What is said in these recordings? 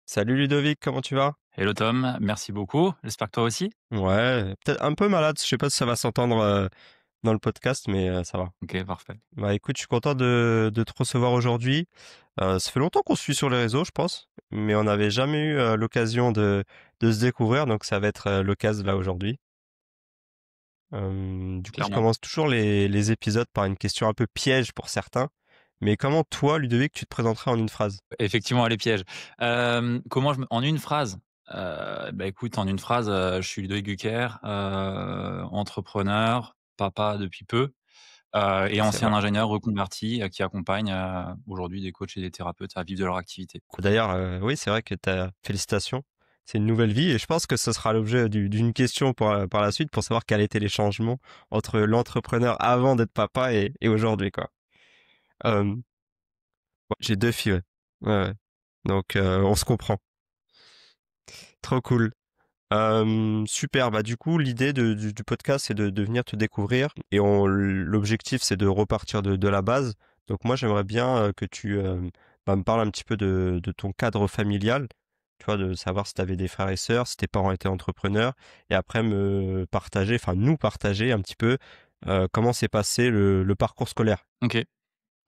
Salut Ludovic, comment tu vas? Hello Tom, merci beaucoup. J'espère que toi aussi. Ouais, peut-être un peu malade, je sais pas si ça va s'entendre dans le podcast, mais ça va. Ok, parfait. Bah écoute, je suis content de te recevoir aujourd'hui. Ça fait longtemps qu'on se suit sur les réseaux, je pense, mais on n'avait jamais eu l'occasion de se découvrir, donc ça va être l'occasion là aujourd'hui. Du coup, je Clairement. commence toujours les épisodes par une question un peu piège pour certains. Mais comment toi, Ludovic, tu te présenterais en une phrase? Effectivement, les pièges. Comment en une phrase? Bah écoute, en une phrase, je suis Ludovic Gucker, entrepreneur, papa depuis peu, et C'est ancien vrai. ingénieur reconverti qui accompagne aujourd'hui des coachs et des thérapeutes à vivre de leur activité. D'ailleurs, oui, c'est vrai que t'as félicitations. C'est une nouvelle vie et je pense que ce sera l'objet d'une question par la suite pour savoir quels étaient les changements entre l'entrepreneur avant d'être papa et aujourd'hui, quoi. Ouais, j'ai deux filles, ouais. Ouais, ouais. Donc, on se comprend. Trop cool. Super. Bah, du coup, l'idée du podcast, c'est de venir te découvrir et l'objectif, c'est de repartir de la base. Donc, moi, j'aimerais bien que tu me parles un petit peu de ton cadre familial. Tu vois, de savoir si tu avais des frères et sœurs, si tes parents étaient entrepreneurs, et après me partager, enfin nous partager un petit peu comment s'est passé le parcours scolaire. Ok,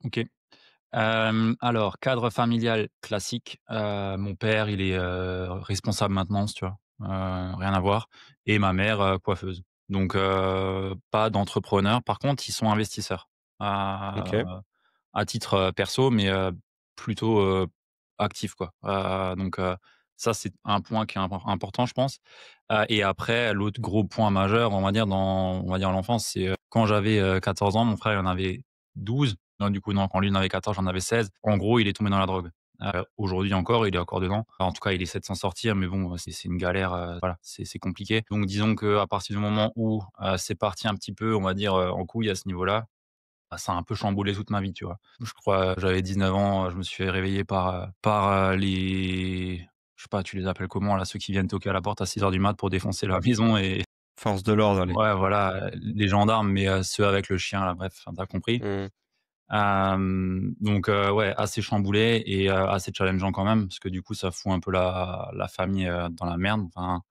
ok. Alors, cadre familial classique. Mon père, il est responsable maintenance, tu vois, rien à voir. Et ma mère, coiffeuse. Donc, pas d'entrepreneur. Par contre, ils sont investisseurs. Ok, À titre perso, mais plutôt actif, quoi. Donc, ça, c'est un point qui est important, je pense. Et après, l'autre gros point majeur, on va dire l'enfance, c'est quand j'avais 14 ans, mon frère, il en avait 12. Non, du coup, non, quand lui, il en avait 14, j'en avais 16. En gros, il est tombé dans la drogue. Aujourd'hui encore, il est encore dedans. En tout cas, il essaie de s'en sortir, mais bon, c'est une galère, voilà, c'est compliqué. Donc disons qu'à partir du moment où, c'est parti un petit peu, on va dire, en couille à ce niveau-là, bah, ça a un peu chamboulé toute ma vie, tu vois? Je crois, j'avais 19 ans, je me suis fait réveiller par les je sais pas, tu les appelles comment là, ceux qui viennent toquer à la porte à 6 heures du mat pour défoncer la maison et force de l'ordre, allez. ouais, voilà, les gendarmes, mais ceux avec le chien là, bref, enfin, tu compris. Hmm. Donc ouais, assez chamboulé et assez challengeant quand même, parce que du coup, ça fout un peu la famille, dans la merde. Enfin,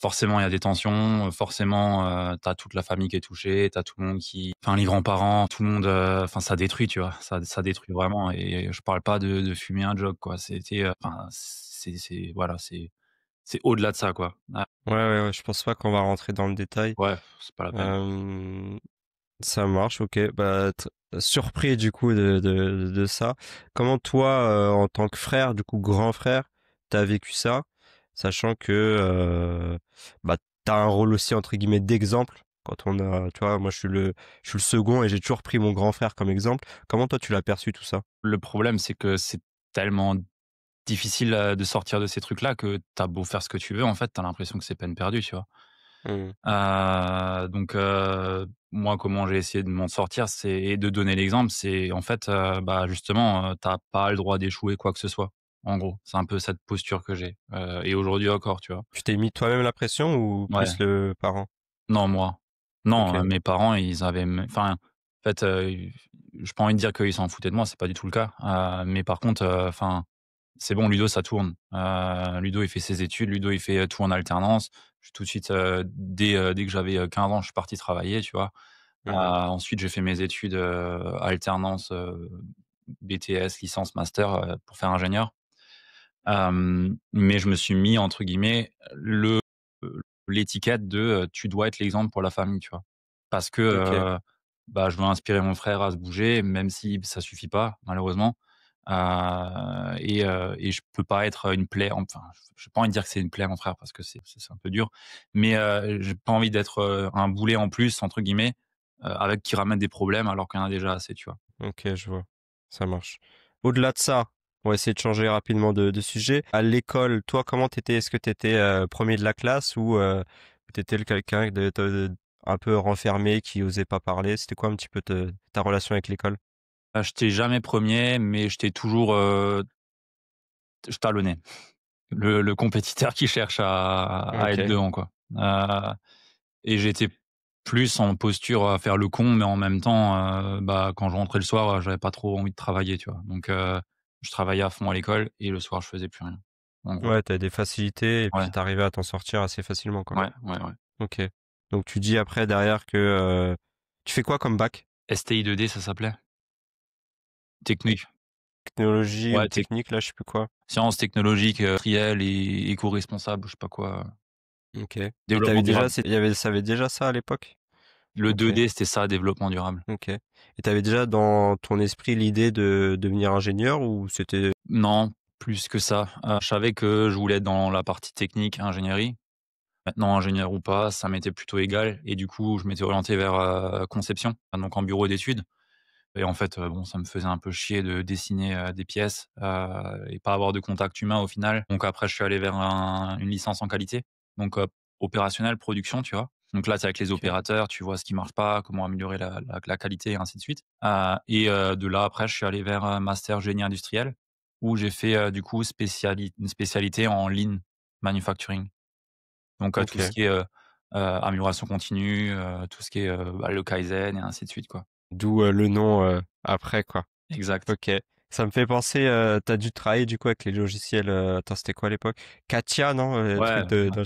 forcément, il y a des tensions, forcément, tu toute la famille qui est touchée, t'as tout le monde qui enfin, les grands-parents, tout le monde, enfin, ça détruit, tu vois? Ça détruit vraiment et je parle pas de fumer un job, quoi. C'était, enfin, c'est voilà, c'est au-delà de ça, quoi. Ah, Ouais, ouais, ouais, je pense pas qu'on va rentrer dans le détail. ouais, c'est pas la peine. Euh, Ça marche, ok. Bah, surpris du coup de ça. Comment toi, en tant que frère, du coup grand frère, t'as vécu ça, sachant que bah t'as un rôle aussi entre guillemets d'exemple quand on a, tu vois, moi je suis le second et j'ai toujours pris mon grand frère comme exemple. Comment toi tu l'as perçu tout ça? Le problème, c'est que c'est tellement difficile, de sortir de ces trucs-là que t'as beau faire ce que tu veux, en fait, t'as l'impression que c'est peine perdue, tu vois? Hmm. Donc moi, comment j'ai essayé de m'en sortir, c'est et de donner l'exemple, c'est en fait, bah, justement, tu pas le droit d'échouer quoi que ce soit, en gros. C'est un peu cette posture que j'ai, et aujourd'hui encore, tu vois? Tu t'es mis toi-même la pression ou Ouais, plus le parent? non, moi. Non, Ok. mes parents, ils avaient enfin, en fait, j'ai pas envie de dire qu'ils s'en foutaient de moi, c'est pas du tout le cas, mais par contre, enfin, c'est bon, Ludo, ça tourne. Ludo, il fait ses études, Ludo, il fait, tout en alternance. Je suis tout de suite, dès que j'avais, 15 ans, je suis parti travailler, tu vois? Mhm. Ensuite, j'ai fait mes études, alternance, BTS, licence, master, pour faire ingénieur. Mais je me suis mis entre guillemets l'étiquette de, «Tu dois être l'exemple pour la famille», tu vois? Parce que, Ok. bah, je veux inspirer mon frère à se bouger, même si ça suffit pas malheureusement. Et je peux pas être une plaie, enfin, j'ai pas envie de dire que c'est une plaie à mon frère parce que c'est un peu dur, mais j'ai pas envie d'être, un «boulet en plus» entre guillemets, avec qui ramène des problèmes alors qu'il y en a déjà assez, tu vois? Ok, je vois. Ça marche. Au-delà de ça, on va essayer de changer rapidement de sujet. À l'école, toi, comment t'étais? Est-ce que t'étais premier de la classe ou t'étais quelqu'un un peu renfermé qui osait pas parler? C'était quoi un petit peu ta relation avec l'école? J'étais jamais premier, mais j'étais toujours, je talonnais. Le compétiteur qui cherche à être Ok. devant, quoi. Et j'étais plus en posture à faire le con, mais en même temps, bah, quand je rentrais le soir, j'avais pas trop envie de travailler, tu vois? Donc je travaillais à fond à l'école et le soir, je faisais plus rien. en gros. Ouais, t'as des facilités et puis Ouais, t'arrivais à t'en sortir assez facilement, quoi. ouais, ouais, ouais. Ok. Donc tu dis après derrière que tu fais quoi comme bac? STI 2D, ça s'appelait? Technique. Technologie ou Ouais, technique, là, je sais plus quoi. sciences technologiques, industrielles et éco-responsables, je sais pas quoi, Ok. Et développement durable. ça avait déjà ça à l'époque? Le Ok. 2D, c'était ça, développement durable. Ok. Et t'avais déjà dans ton esprit l'idée de devenir ingénieur ou c'était... Non, plus que ça. Je savais que je voulais être dans la partie technique, ingénierie. Maintenant, ingénieur ou pas, ça m'était plutôt égal et du coup, je m'étais orienté vers, conception, donc en bureau d'études et en fait, bon, ça me faisait un peu chier de dessiner, des pièces, et pas avoir de contact humain au final. Donc après, je suis allé vers une licence en qualité, donc opérationnel, production, tu vois? Donc là, c'est avec les Ok. opérateurs, tu vois ce qui marche pas, comment améliorer la qualité et ainsi de suite. De là, après, je suis allé vers un master génie industriel où j'ai fait, du coup, une spécialité en lean manufacturing. Donc tout ce Ok. qui est, amélioration continue, tout ce qui est, le kaizen et ainsi de suite, quoi. D'où le nom après, quoi. Exact. Ok. Ça me fait penser, t'as dû travailler du coup avec les logiciels, attends, c'était quoi à l'époque? Katia, non? Ouais, Truc de, ouais.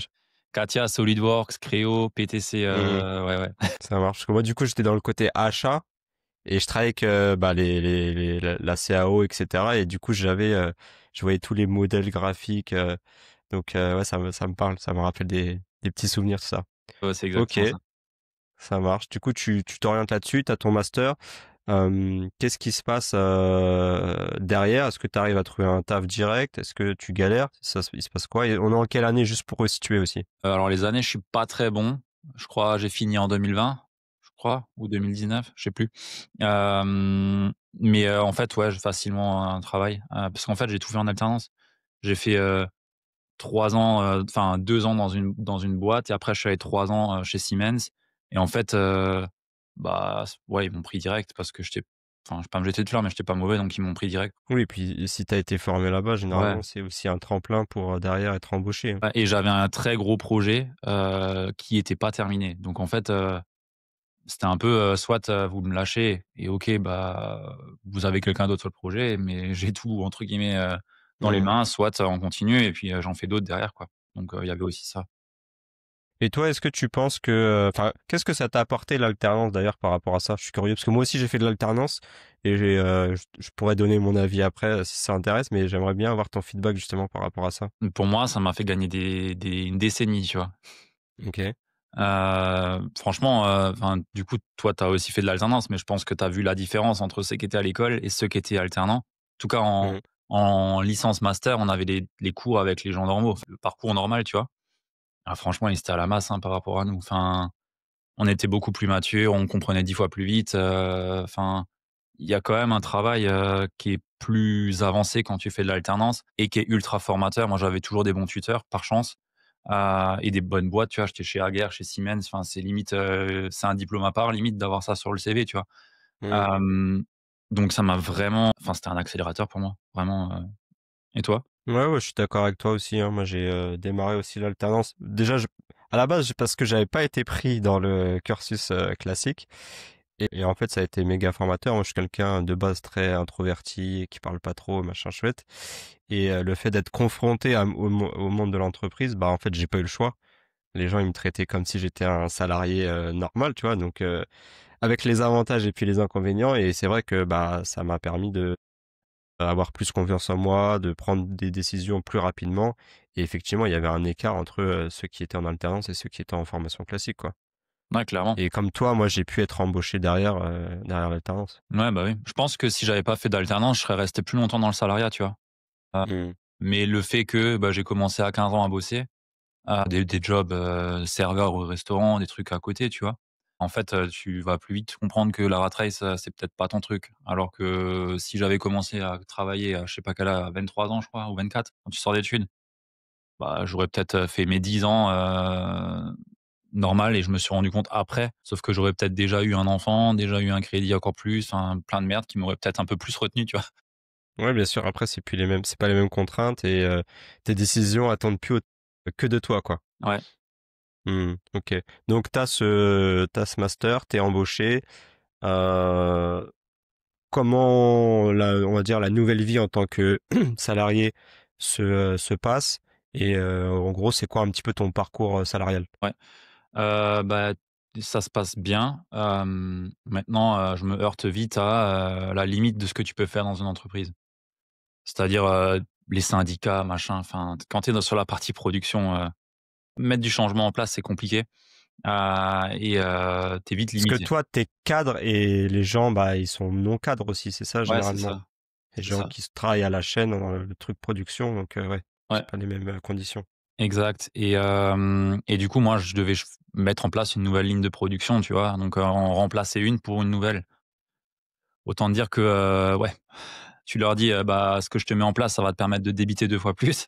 Katia, SolidWorks, Creo, PTC, Mhm. ouais, ouais. Ça marche. Parce que moi, du coup, j'étais dans le côté achat et je travaillais avec bah, la CAO, etc. Et du coup, je voyais tous les modèles graphiques. Donc, ouais, ça me parle. Ça me rappelle des petits souvenirs, tout ça. Ouais, c'est Ok, exactement ça. ça marche. Du coup, tu t'orientes là-dessus, t'as ton master. Qu'est-ce qui se passe derrière? Est-ce que tu arrives à trouver un taf direct? Est-ce que tu galères? Il se passe quoi? Et on est en quelle année, juste pour resituer aussi? Alors les années, je suis pas très bon. Je crois j'ai fini en 2020, je crois, ou 2019, je sais plus. En fait, ouais, j'ai facilement un travail, parce qu'en fait, j'ai tout fait en alternance. J'ai fait, 3 ans, enfin 2 ans dans une boîte et après je suis allé 3 ans, chez Siemens et en fait, ouais, ils m'ont pris direct parce que je vais pas me jeter de fleurs, mais j'étais pas mauvais donc ils m'ont pris direct. Oui, et puis si tu as été formé là-bas, Ouais, généralement, c'est aussi un tremplin pour derrière être embauché, hein. ouais et j'avais un très gros projet, qui était pas terminé. Donc en fait, c'était un peu, soit, vous me lâchez et OK, bah, vous avez quelqu'un d'autre sur le projet, mais j'ai tout entre guillemets, dans les Mhm. mains, soit, on continue et puis, j'en fais d'autres derrière quoi. Donc, il y avait aussi ça. Et toi, est-ce que tu penses que, enfin, qu'est-ce que ça t'a apporté l'alternance d'ailleurs par rapport à ça? Je suis curieux parce que moi aussi j'ai fait de l'alternance et je pourrais donner mon avis après si ça intéresse, mais j'aimerais bien avoir ton feedback justement par rapport à ça. Pour moi, ça m'a fait gagner une décennie, tu vois? Ok. Franchement, enfin, du coup, toi, tu as aussi fait de l'alternance, mais je pense que tu as vu la différence entre ceux qui étaient à l'école et ceux qui étaient alternants. En tout cas, Mhm. en licence master, on avait les cours avec les gens normaux, le parcours normal, tu vois? Ah franchement, ils étaient à la masse, hein, par rapport à nous. Enfin, on était beaucoup plus matures, on comprenait 10 fois plus vite, enfin, il y a quand même un travail, qui est plus avancé quand tu fais de l'alternance et qui est ultra formateur. Moi, j'avais toujours des bons tuteurs, par chance, et des bonnes boîtes, tu vois? J'étais chez Ager, chez Siemens, enfin, c'est limite, c'est un diplôme à part, limite, d'avoir ça sur le CV, tu vois? Mhm. Hem, donc ça m'a vraiment enfin, c'était un accélérateur pour moi, vraiment, et toi? Ouais, ouais, je suis d'accord avec toi aussi, hein. Moi, j'ai démarré aussi l'alternance. Déjà, à la base, parce que j'avais pas été pris dans le cursus classique. Et en fait, ça a été méga formateur. Moi, je suis quelqu'un de base très introverti, qui parle pas trop, machin chouette. Et le fait d'être confronté au monde de l'entreprise, bah en fait, j'ai pas eu le choix. Les gens, ils me traitaient comme si j'étais un salarié normal, tu vois. Donc, avec les avantages et puis les inconvénients. Et c'est vrai que bah ça m'a permis de avoir plus confiance en moi, de prendre des décisions plus rapidement. Et effectivement, il y avait un écart entre ceux qui étaient en alternance et ceux qui étaient en formation classique, quoi. Ouais, clairement. Et comme toi, moi, j'ai pu être embauché derrière l'alternance. Ouais, bah, oui. Je pense que si j'avais pas fait d'alternance, je serais resté plus longtemps dans le salariat, tu vois? Heu, Mmh. mais le fait que, bah, j'ai commencé à 15 ans à bosser, des jobs, serveur au restaurant, des trucs à côté, tu vois? En fait, tu vas plus vite comprendre que la rat race, c'est peut-être pas ton truc. Alors que si j'avais commencé à travailler à je sais pas quel âge, à 23 ans je crois ou 24 quand tu sors d'études, bah, j'aurais peut-être, fait mes 10 ans, normal et je me suis rendu compte après. Sauf que j'aurais peut-être déjà eu un enfant, déjà eu un crédit encore plus, enfin plein de merde qui m'aurait peut-être un peu plus retenu, tu vois? Ouais, bien sûr. Après, c'est pas les mêmes contraintes et tes décisions attendent plus que de toi, quoi. Ouais. Mmh. Ok. Donc, t'as ce master, t'es embauché. Euh, Comment on va dire, la nouvelle vie en tant que salarié se passe et en gros, c'est quoi un petit peu ton parcours, salarial? Ouais. Bah, ça se passe bien. Maintenant, je me heurte vite à, la limite de ce que tu peux faire dans une entreprise. C'est-à-dire, les syndicats, machin, enfin, quand tu es sur la partie production, mettre du changement en place, c'est compliqué, tu vite Parce que limité. toi, tu es cadre et les gens, bah, ils sont non cadres aussi, c'est ça Ouais, c'est généralement? ça, Les c'est gens ça. qui travaillent à la chaîne dans le truc production, donc ouais, Ouais, c'est pas les mêmes, conditions. exact et du coup, moi, je devais mettre en place une nouvelle ligne de production, tu vois? Donc, en remplacer une pour une nouvelle. Autant dire que, ouais, tu leur dis, «Bah, ce que je te mets en place, ça va te permettre de débiter 2 fois plus».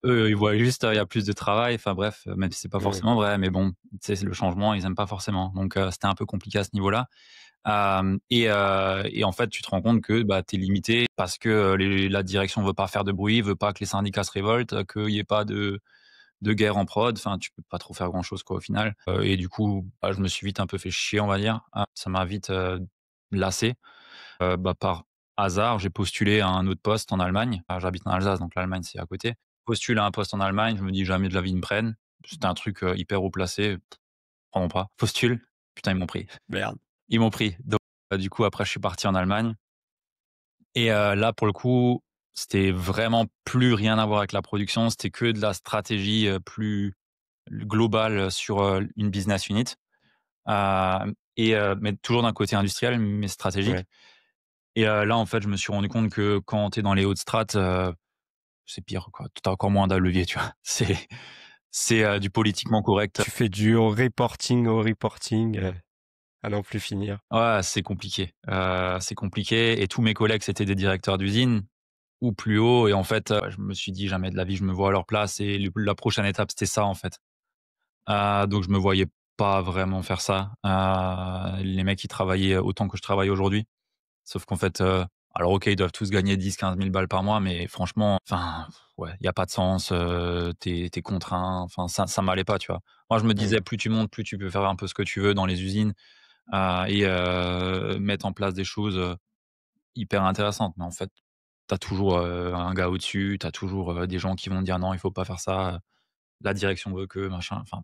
Eux, ils voient juste, il y a plus de travail, enfin bref, même si c'est pas Mmh. forcément vrai, mais bon, tu sais, le changement, ils aiment pas forcément. Donc, c'était un peu compliqué à ce niveau-là. Et en fait, tu te rends compte que, bah, tu es limité parce que, la direction veut pas faire de bruit, veut pas que les syndicats se révoltent, qu'il y ait pas de guerre en prod. Enfin, tu peux pas trop faire grand-chose, quoi, au final. Et du coup, bah, je me suis vite un peu fait chier, on va dire. Ça m'a vite, lassé. Bah, par hasard, j'ai postulé à un autre poste en Allemagne. J'habite en Alsace, donc l'Allemagne, c'est à côté. Postule à un poste en Allemagne, je me dis: «Jamais de la vie ils me prennent». C'était un truc, hyper haut placé, prendront pas. Postule, putain, ils m'ont pris. Merde. Ils m'ont pris. Donc, du coup, après, je suis parti en Allemagne et là, pour le coup, c'était vraiment plus rien à voir avec la production. C'était que de la stratégie, plus globale, sur, une business unit, mais toujours d'un côté industriel, mais stratégique. Ouais. Et là, en fait, je me suis rendu compte que quand tu es dans les hautes strates, c'est pire, quoi. Tu as encore moins de levier, tu vois? C'est du politiquement correct. Tu fais du au reporting, à n'en plus finir. Ouais, c'est compliqué et tous mes collègues, c'était des directeurs d'usine ou plus haut et en fait, je me suis dit: «Jamais de la vie je me vois à leur place» et le la prochaine étape, c'était ça, en fait. Donc je me voyais pas vraiment faire ça. Les mecs, ils travaillaient autant que je travaille aujourd'hui. Sauf qu'en fait, alors OK, ils doivent tous gagner 10 000 à 15 000 balles par mois, mais franchement, enfin, ouais, il y a pas de sens, tu es contraint, enfin ça m'allait pas, tu vois? Moi, je me disais: Mmh. «Plus tu montes, plus tu peux faire un peu ce que tu veux dans les usines, mettre en place des choses, hyper intéressantes». Mais en fait, tu as toujours, un gars au-dessus, tu as toujours, des gens qui vont dire: «Non, il faut pas faire ça, la direction veut que, machin», enfin,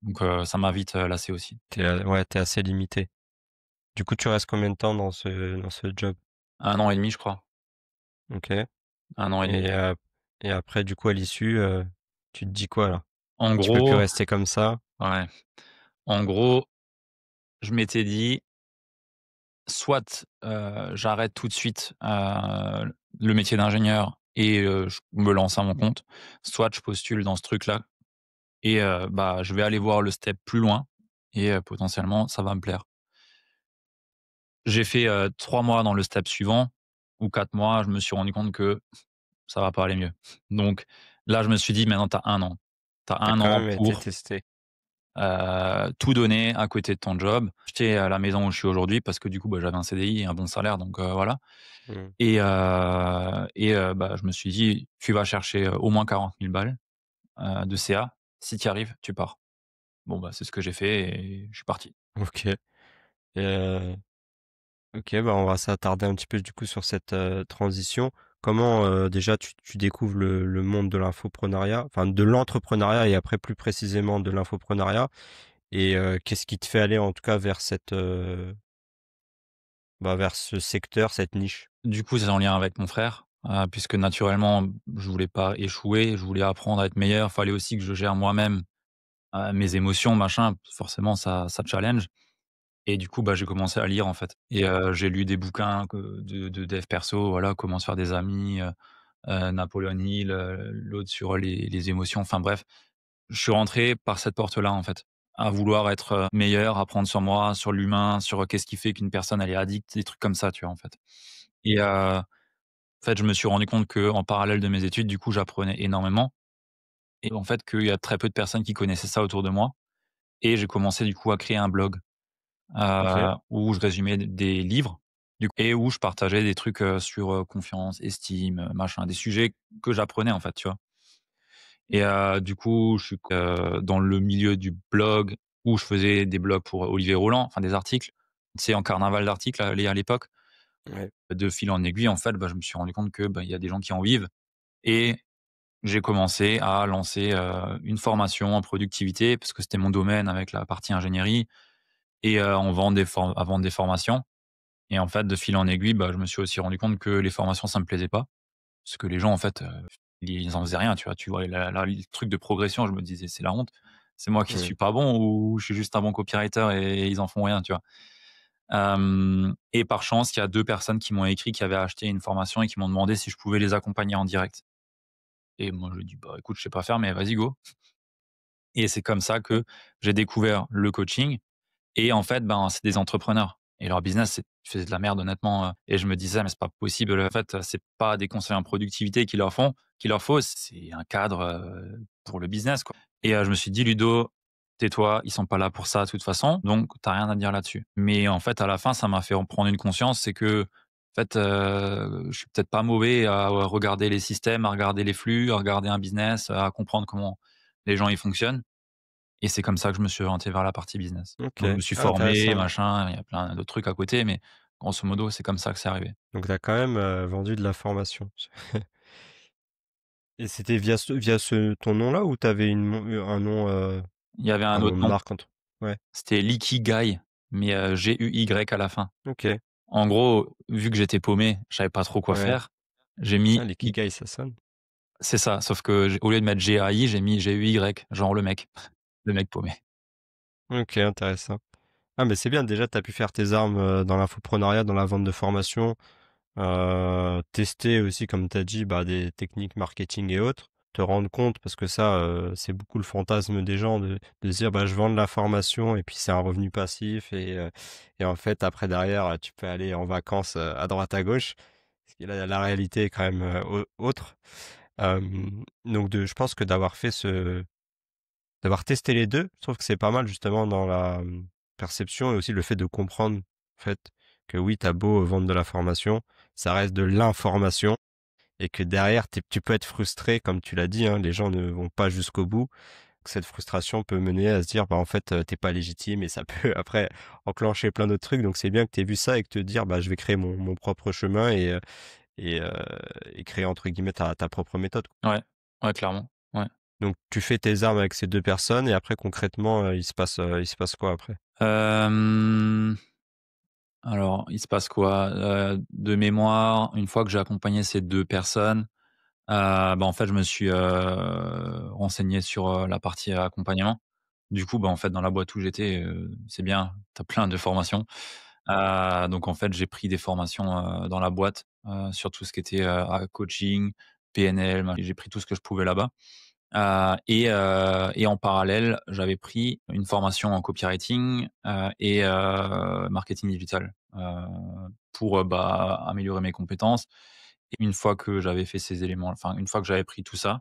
donc ça m'a vite, lassé aussi. Ouais, tu assez limité. Du coup, tu restes combien de temps dans ce job? 1 an et demi, je crois. OK 1 an et demi. et et après du coup à l'issue, tu te dis quoi là? En Tu peux plus gros, rester comme ça? ouais, en gros, je m'étais dit: «Soit, j'arrête tout de suite, le métier d'ingénieur et je me lance à mon compte, soit je postule dans ce truc-là et bah, je vais aller voir le step plus loin et potentiellement ça va me plaire». J'ai fait, 3 mois dans le step suivant ou 4 mois, je me suis rendu compte que ça va pas aller mieux. Donc là, je me suis dit: «Maintenant tu as 1 an. Tu as Tu as 1 quand an même été pour, testé. tout donner à côté de ton job». J'étais à la maison où je suis aujourd'hui parce que du coup, bah, j'avais un CDI et un bon salaire donc voilà. Mmh. Bah, je me suis dit: «Tu vas chercher, au moins 40 000 balles, de CA. Si tu y arrives, tu pars». Bon, bah, c'est ce que j'ai fait et je suis parti. OK et OK, bah, on va s'attarder un petit peu du coup sur cette, transition. Comment, déjà tu découvres le monde de l'infoprenariat, enfin de l'entrepreneuriat et après plus précisément de l'infoprenariat et qu'est-ce qui te fait aller en tout cas vers cette, bah, vers ce secteur, cette niche? Du coup, c'est en lien avec mon frère, puisque naturellement, je voulais pas échouer, je voulais apprendre à être meilleur. Fallait aussi que je gère moi-même, mes émotions, machin. Forcément, ça challenge et du coup, bah, j'ai commencé à lire, en fait et j'ai lu des bouquins de dev perso, voilà, comment se faire des amis, Napoleon Hill, l'autre sur les émotions, enfin bref. Je suis rentré par cette porte-là, en fait, à vouloir être, meilleur, apprendre sur moi, sur l'humain, sur, qu'est-ce qui fait qu'une personne elle est addict, des trucs comme ça, tu vois, en fait et en fait, je me suis rendu compte qu'en parallèle de mes études, du coup, j'apprenais énormément et en fait, qu'il y a très peu de personnes qui connaissaient ça autour de moi et j'ai commencé, du coup, à créer un blog, OK, où je résumais des livres, du coup et où je partageais des trucs, sur, confiance, estime, machin, des sujets que j'apprenais, en fait, tu vois? Et du coup, je suis dans le milieu du blog où je faisais des blogs pour Olivier Roland, enfin des articles. C'est en carnaval d'articles à l'époque. ouais. De fil en aiguille, en fait, bah, je me suis rendu compte que, bah, il y a des gens qui en vivent et j'ai commencé à lancer, une formation en productivité parce que c'était mon domaine avec la partie ingénierie et à vendre des formations et en fait, de fil en aiguille, bah, je me suis aussi rendu compte que les formations, ça me plaisait pas. Parce que les gens, en fait, ils en faisaient rien, tu vois? Tu vois le truc de progression, je me disais: «C'est la honte. C'est moi qui Mmh. suis pas bon ou je suis juste un bon copywriter et ils en font rien», tu vois? Et par chance, il y a 2 personnes qui m'ont écrit, qui avaient acheté une formation et qui m'ont demandé si je pouvais les accompagner en direct et moi, je lui ai dit: «Bah, écoute, je sais pas faire, mais vas-y, go» et c'est comme ça que j'ai découvert le coaching et en fait, ben, c'est des entrepreneurs et leur business, c'est de la merde honnêtement, et je me disais: «Mais c'est pas possible, en fait, c'est pas des conseils en productivité qu'il leur faut, c'est un cadre, pour le business, quoi» et je me suis dit: «Ludo, tais-toi, ils sont pas là pour ça de toute façon, donc tu as rien à dire là-dessus». Mais en fait, à la fin, ça m'a fait en prendre une conscience, c'est que, en fait, je suis peut-être pas mauvais à regarder les systèmes, à regarder les flux, à regarder un business, à comprendre comment les gens, ils fonctionnent et c'est comme ça que je me suis orienté vers la partie business. OK. Donc je me suis Ah, formé, intéressant. machin, il y a plein d'autres trucs à côté, mais grosso modo, c'est comme ça que c'est arrivé. Donc tu as quand même, vendu de la formation. Et c'était via ce ton nom-là ou tu avais Il y avait un un nom autre de nom, marque entre ouais, c'était l'Ikigai, mais Guy à la fin. OK, En gros, vu que j'étais paumé, je savais pas trop quoi ouais. faire, j'ai Ah, mis I l'ikigai, ça sonne. c'est ça, sauf que au lieu de mettre GAI, j'ai mis GUY, genre le mec paumé. OK, intéressant. Ah, mais c'est bien déjà, tu as pu faire tes armes, dans l'infopreneuriat, dans la vente de formation, tester aussi comme tu as dit, bah, des techniques marketing et autres. Te rendre compte parce que ça, c'est beaucoup le fantasme des gens de se dire: «Bah, je vends de la formation et puis c'est un revenu passif» et en fait après derrière, tu peux aller en vacances, à droite à gauche. Parce que la réalité est quand même, autre. Donc je pense que d'avoir testé les 2, je trouve que c'est pas mal justement dans la, perception et aussi le fait de comprendre, en fait, que oui, tu as beau vendre de la formation, ça reste de l'information et que derrière tu peux être frustré comme tu l'as dit, hein, les gens ne vont pas jusqu'au bout. Que cette frustration peut mener à se dire: «Bah, en fait, tu pas légitime» et ça peut après enclencher plein d'autres trucs. Donc c'est bien que tu aies vu ça et que te dire: «Bah, je vais créer mon propre chemin et heu et créer entre guillemets ta propre méthode». Ouais, ouais, clairement, ouais. Donc tu fais tes armes avec ces 2 personnes et après concrètement, il se passe quoi après? Hem, alors, il se passe quoi? De mémoire, une fois que j'ai accompagné ces 2 personnes, bah, en fait, je me suis, renseigné sur, la partie accompagnement. Du coup, bah, en fait, dans la boîte où j'étais, c'est bien, tu as plein de formations. Donc en fait, j'ai pris des formations, dans la boîte, sur tout ce qui était, coaching, PNL, j'ai pris tout ce que je pouvais là-bas. Et en parallèle, j'avais pris une formation en copywriting, et marketing digital, pour, bah, améliorer mes compétences et une fois que j'avais fait ces éléments enfin, une fois que j'avais pris tout ça,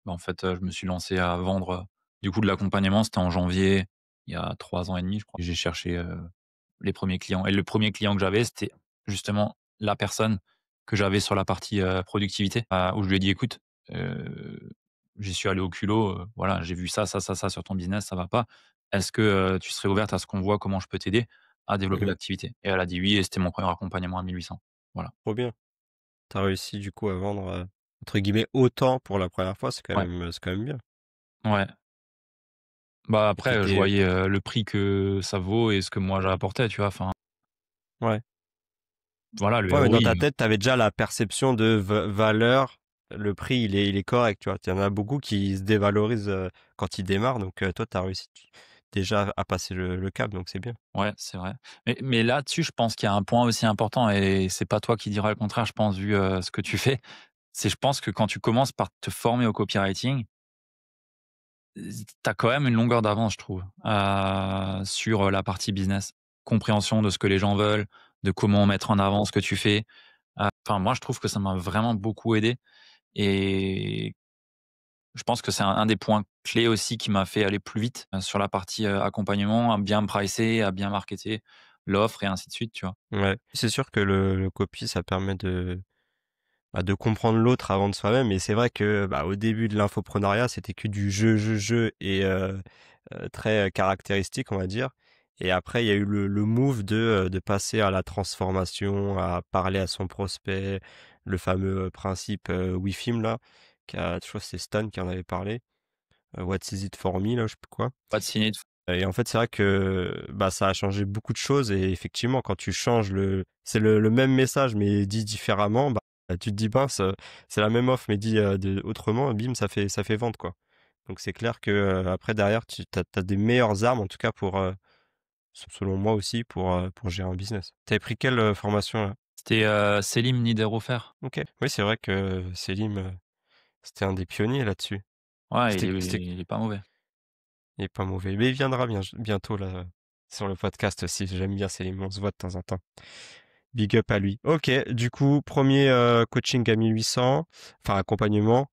bah, en fait, je me suis lancé à vendre, du coup, de l'accompagnement. C'était en janvier, il y a 3 ans et demi, je crois. J'ai cherché, les premiers clients et le premier client que j'avais, c'était justement la personne que j'avais sur la partie, productivité, où je lui ai dit: «Écoute, heu, j'y suis allé au culot, voilà, j'ai vu ça, ça, ça, ça sur ton business, ça va pas. Est-ce que, tu serais ouverte à ce qu'on voit comment je peux t'aider à développer Mmh. l'activité?» Et elle a dit oui et c'était mon premier accompagnement à 1 800. Voilà. Trop bien. Tu as réussi du coup à vendre, entre guillemets «autant» pour la première fois, Ouais, c'est quand même bien ouais. Bah, et après, je t'étais voyais, le prix que ça vaut et ce que moi j'apportais, tu vois? Enfin, ouais. voilà, le Ouais, mais dans ROI, ta tête, tu avais déjà la perception de valeur, le prix il est correct, tu vois? Il y en a beaucoup qui se dévalorisent, quand ils démarrent donc toi tu as réussi déjà à passer le cap donc c'est bien. ouais, c'est vrai. Mais là-dessus, je pense qu'il y a un point aussi important et c'est pas toi qui diras le contraire, je pense, vu, ce que tu fais. C'est je pense que quand tu commences par te former au copywriting, tu as quand même une longueur d'avance, je trouve, sur, la partie business. Compréhension de ce que les gens veulent, de comment mettre en avant ce que tu fais. Enfin, moi, je trouve que ça m'a vraiment beaucoup aidé et je pense que c'est un des points clés aussi qui m'a fait aller plus vite, sur la partie, accompagnement, à bien me pricer, à bien marketer l'offre et ainsi de suite, tu vois? Ouais. C'est sûr que le copy ça permet de comprendre l'autre avant de soi-même et c'est vrai que, bah, au début de l'infoprenariat, c'était que du jeu et très, caractéristique, on va dire et après il y a eu le move de passer à la transformation, à parler à son prospect, le fameux, principe, WeFilm là, je crois que c'est Stan qui en avait parlé, What is it for me là, je sais plus quoi. Pas de signer. Et en fait, c'est vrai que, bah, ça a changé beaucoup de choses et effectivement, quand tu changes c'est le même message mais dit différemment, bah, tu te dis: «Mince, c'est la même offre mais dit, autrement, bim, ça fait vente, quoi». Donc c'est clair que, après derrière, tu as des meilleures armes en tout cas pour, selon moi aussi pour gérer un business. Tu avais pris quelle, formation là? C'était, Selim Niederhofer. OK. Oui, c'est vrai que Selim, c'était un des pionniers là-dessus. Ouais, C'était il est pas mauvais. il est pas mauvais, mais il viendra bientôt là, sur le podcast aussi. J'aime bien Selim, on se voit de temps en temps. Big up à lui. OK, du coup, premier coaching à 1 800, enfin accompagnement.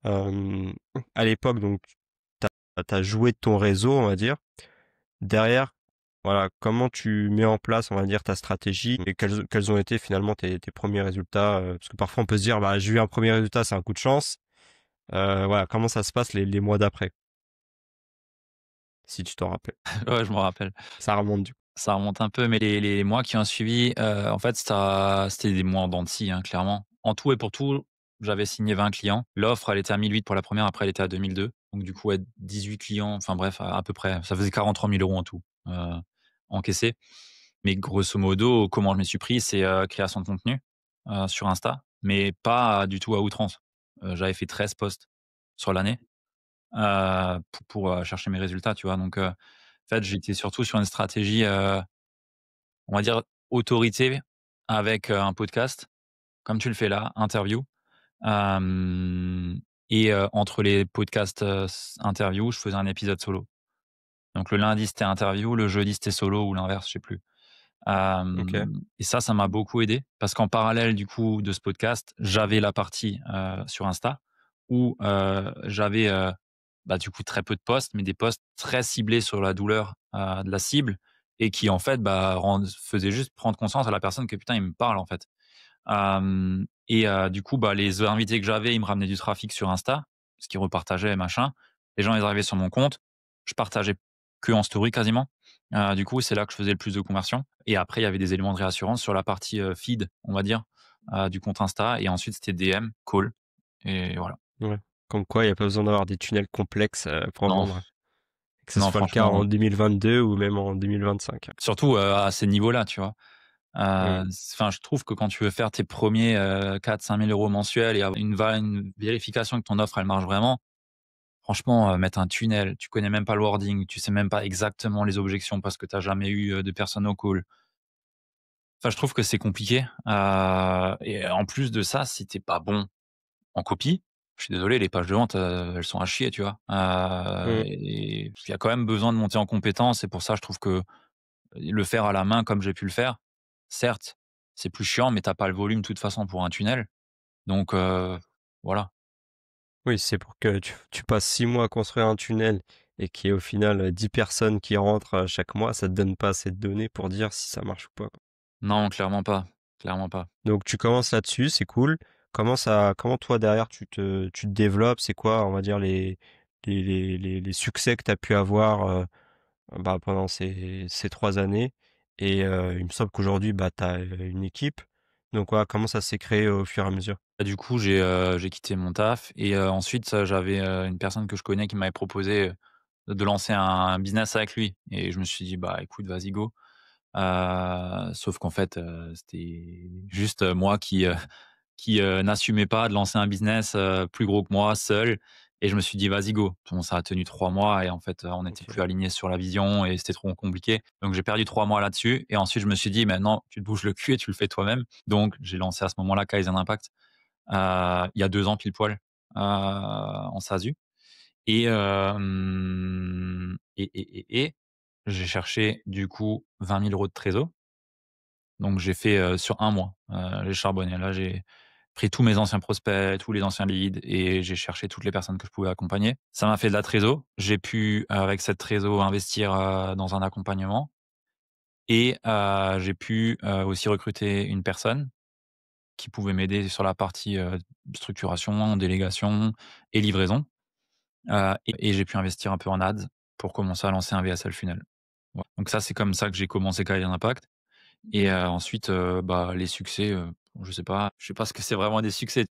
Hem, à l'époque donc tu as joué de ton réseau, on va dire. Derrière, voilà, comment tu mets en place, on va dire, ta stratégie et quels ont été finalement tes premiers résultats? Parce que parfois on peut se dire: «Bah, j'ai eu un premier résultat, c'est un coup de chance». Voilà, comment ça se passe les mois d'après? Si tu t'en rappelles? Ouais, je me rappelle. Ça remonte du coup. Ça remonte un peu, mais les mois qui ont suivi, en fait, c'était des mois en dents de scie, hein, clairement. En tout et pour tout, j'avais signé 20 clients. L'offre, elle était à 1 008 pour la première, après elle était à 2 200. Donc du coup, ouais, 18 clients, enfin bref, à peu près. Ça faisait 43 000 € en tout, encaissés. Mais grosso modo, comment je m'y suis pris, c'est, création de contenu, sur Insta, mais pas du tout à outrance. J'avais fait 13 posts sur l'année, pour chercher mes résultats, tu vois? Donc, en fait, j'étais surtout sur une stratégie, on va dire autorité avec, un podcast, comme tu le fais là, interview. Hem et entre les podcasts, interviews, je faisais un épisode solo. Donc le lundi, c'était interview, le jeudi, c'était solo ou l'inverse, je sais plus. OK, Et ça m'a beaucoup aidé parce qu'en parallèle du coup de ce podcast, j'avais la partie, sur Insta où, j'avais, bah, du coup très peu de posts, mais des posts très ciblés sur la douleur, de la cible et qui en fait, bah, faisaient juste prendre conscience à la personne que: «Putain, il me parle en fait». Et du coup, bah, les invités que j'avais, ils me ramenaient du trafic sur Insta, parce qu'ils repartageaient machin. Les gens, ils arrivaient sur mon compte, je partageais que en story quasiment. Du coup, c'est là que je faisais le plus de conversions et après il y avait des éléments de réassurance sur la partie, feed, on va dire, du compte Insta et ensuite c'était DM, call et voilà. ouais. Comme quoi, il y a pas besoin d'avoir des tunnels complexes, pour Non, vendre. Que ce non soit le cas franchement, en 2022 ou même en 2025. surtout, à ces niveaux-là, tu vois? Mmh. Enfin, je trouve que quand tu veux faire tes premiers ers 4 000-5 000 € mensuels et avoir une vérification que ton offre, elle marche vraiment, franchement, mettre un tunnel, tu connais même pas le wording, tu sais même pas exactement les objections parce que tu as jamais eu, de personne au call. Enfin, je trouve que c'est compliqué, et en plus de ça, si tu es pas bon en copie, je suis désolé, les pages de vente, elles sont à chier, tu vois? Mmh. Et il y a quand même besoin de monter en compétences et pour ça, je trouve que le faire à la main comme j'ai pu le faire, certes, c'est plus chiant, mais tu as pas le volume de toute façon pour un tunnel. Donc voilà. Oui, c'est pour que tu passes 6 mois à construire un tunnel et qu'il y ait au final, 10 personnes qui rentrent, chaque mois, ça te donne pas assez de données pour dire si ça marche ou pas, quoi. Non, clairement pas, clairement pas. Donc tu commences là-dessus, c'est cool. Comment toi derrière tu te développes? C'est quoi, on va dire les succès que tu as pu avoir, bah, pendant ces 3 années? Et il me semble qu'aujourd'hui, bah, tu as, une équipe. Donc voilà, comment ça s'est créé au fur et à mesure? Bah, du coup, j'ai quitté mon taf et ensuite, j'avais, une personne que je connais qui m'avait proposé, de lancer un business avec lui et je me suis dit: «Bah, écoute, vas-y go». Sauf qu'en fait, c'était juste, moi qui n'assumait pas de lancer un business, plus gros que moi, seul et je me suis dit: «Vas-y go». Bon, ça a tenu 3 mois et en fait, on n'était OK. plus alignés sur la vision et c'était trop compliqué. Donc j'ai perdu 3 mois là-dessus et ensuite je me suis dit: «Maintenant, tu te bouges le cul et tu le fais toi-même». Donc j'ai lancé à ce moment-là Kaizen Impact, il y a 2 ans pile poil, en SASU et j'ai cherché du coup 20 000 € de trésor. Donc j'ai fait, sur un mois, j'ai charbonné. Là, j'ai pris tous mes anciens prospects, tous les anciens leads et j'ai cherché toutes les personnes que je pouvais accompagner. Ça m'a fait de la trésor. J'ai pu, avec cette trésor, investir, dans un accompagnement et j'ai pu, aussi recruter une personne qui pouvait m'aider sur la partie, structuration, délégation et livraison, et j'ai pu investir un peu en ads pour commencer à lancer un VSL funnel. Ouais. Donc ça, c'est comme ça que j'ai commencé Career Impact et ensuite, bah, les succès, Je sais pas ce que c'est vraiment des succès.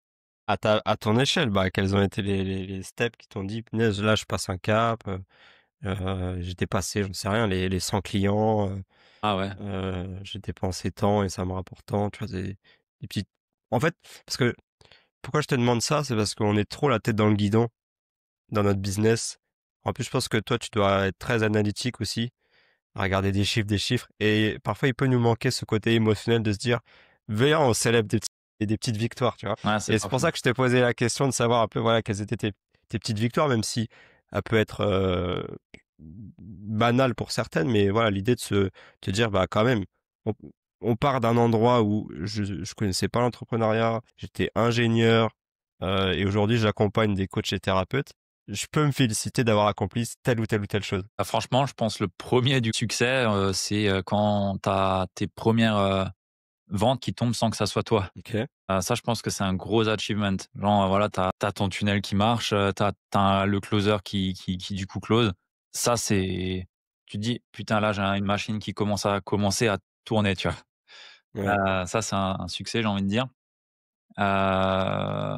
À ton échelle, bah, quels ont été les steps qui t'ont dit: «Punaise, là, je passe un cap, j'ai dépassé, j'en sais rien, les 100 clients, Ah ouais. j'ai dépensé tant et ça me rapporte tant», tu vois? Des petites en fait, parce que pourquoi je te demande ça? C'est parce qu'on est trop la tête dans le guidon dans notre business. En plus, je pense que toi, tu dois être très analytique aussi, à regarder des chiffres et parfois, il peut nous manquer ce côté émotionnel de se dire: «Viens, on célèbre des petites victoires», tu vois? Ouais, c'est Et c'est pas pour faux. ça que je t'ai posé la question de savoir un peu, voilà, quelles étaient tes petites victoires, même si elle peut être, banale pour certaines, mais voilà, l'idée de se te dire: «Bah, quand même, on on part d'un endroit où je connaissais pas l'entrepreneuriat, j'étais ingénieur, et aujourd'hui j'accompagne des coachs et thérapeutes. Je peux me féliciter d'avoir accompli telle ou telle ou telle chose». Bah, franchement, je pense le premier du succès, c'est, quand tu as tes premières ventes qui tombent sans que ça soit toi. OK. Ça, je pense que c'est un gros achievement. Genre, voilà, tu as ton tunnel qui marche, tu as le closer qui du coup close. Ça, c'est tu te dis: «Putain, là, j'ai une machine qui commencer à tourner», tu vois? Ouais. Ça, c'est un succès, j'ai envie de dire. Heu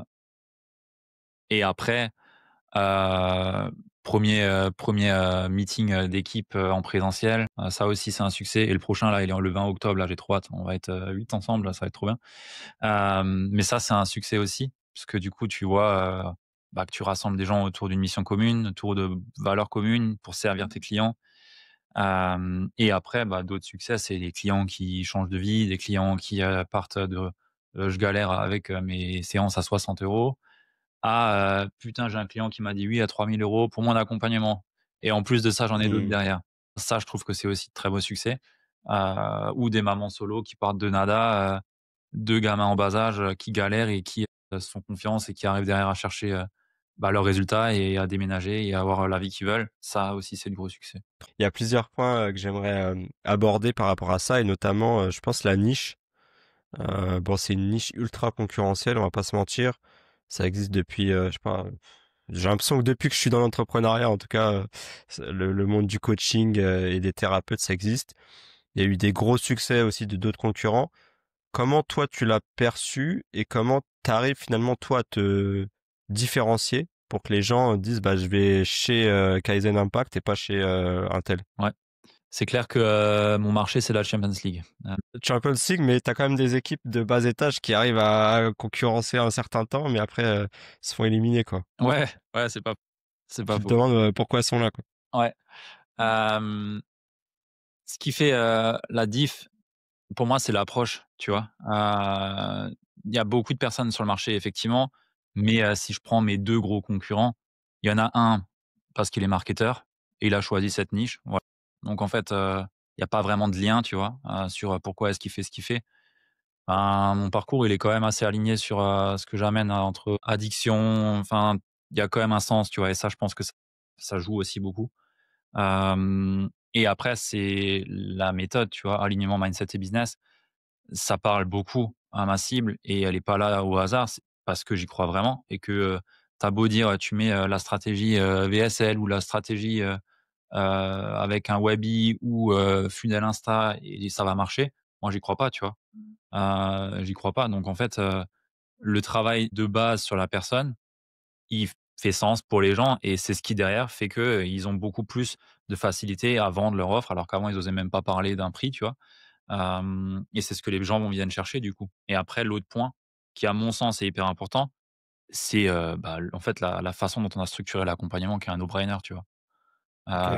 et après, Heu, 1er meeting, d'équipe, en présentiel, ça aussi c'est un succès et le prochain là, il est le 20 octobre, là j'ai trop hâte. On va être, 8 ensemble là, ça va être trop bien. Mais ça c'est un succès aussi, parce que du coup tu vois, bah, que tu rassembles des gens autour d'une mission commune, autour de valeurs communes pour servir tes clients. Et après, bah, d'autres succès, c'est les clients qui changent de vie, des clients qui, partent de, «Je galère avec, mes séances à 60 € à, putain, j'ai un client qui m'a dit oui à 3 000 € pour mon accompagnement et en plus de ça, j'en ai d'autres Mmh. derrière. Ça, je trouve que c'est aussi de très beau succès, ou des mamans solo qui partent de nada, 2 gamins en bas âge, qui galèrent et qui, se font confiance et qui arrivent derrière à chercher, bah, leurs résultats et à déménager et à avoir, la vie qu'ils veulent. Ça aussi, c'est du gros succès. Il y a plusieurs points, que j'aimerais, aborder par rapport à ça et notamment, je pense la niche. Bon, c'est une niche ultra concurrentielle, on va pas se mentir. Ça existe depuis, je sais pas, j'ai l'impression que depuis que je suis dans l'entrepreneuriat, en tout cas, le monde du coaching, et des thérapeutes, ça existe. Il y a eu des gros succès aussi de d'autres concurrents. Comment toi tu l'as perçu et comment tu arrives finalement toi à te différencier pour que les gens disent: «Bah, je vais chez, Kaizen Impact et pas chez, untel»? Ouais. C'est clair que, mon marché, c'est la Champions League. Champions League, mais tu as quand même des équipes de bas étage qui arrivent à concurrencer un certain temps, mais après, se font éliminer, quoi. Ouais, ouais, c'est pas Tu te faux. demandes, pourquoi elles sont là, quoi. Ouais. Hem, Ce qui fait, la diff, pour moi, c'est l'approche, tu vois? Il y a beaucoup de personnes sur le marché effectivement, mais si je prends mes 2 gros concurrents, il y en a un parce qu'il est marketeur et il a choisi cette niche, voilà. Donc en fait, il y a pas vraiment de lien, tu vois? Sur, pourquoi est-ce qu'il fait ce qu'il fait. Ben, mon parcours, il est quand même assez aligné sur, ce que j'amène, entre addiction, enfin, il y a quand même un sens, tu vois? Et ça, je pense que ça joue aussi beaucoup. Et après, c'est la méthode, tu vois? Alignement, mindset et business. Ça parle beaucoup à ma cible et elle est pas là au hasard. C'est parce que j'y crois vraiment et que, tu beau dire, tu mets, la stratégie, VSL ou la stratégie, avec un Wabi ou, funnel Insta et ça va marcher. Moi, j'y crois pas, tu vois? J'y crois pas. Donc en fait, le travail de base sur la personne, il fait sens pour les gens et c'est ce qui derrière fait que, ils ont beaucoup plus de facilité à vendre leur offre alors qu'avant ils osaient même pas parler d'un prix, tu vois? Et c'est ce que les gens vont viennent chercher du coup. Et après l'autre point qui à mon sens est hyper important, c'est, bah, en fait la façon dont on a structuré l'accompagnement qui est un no-brainer, tu vois? OK.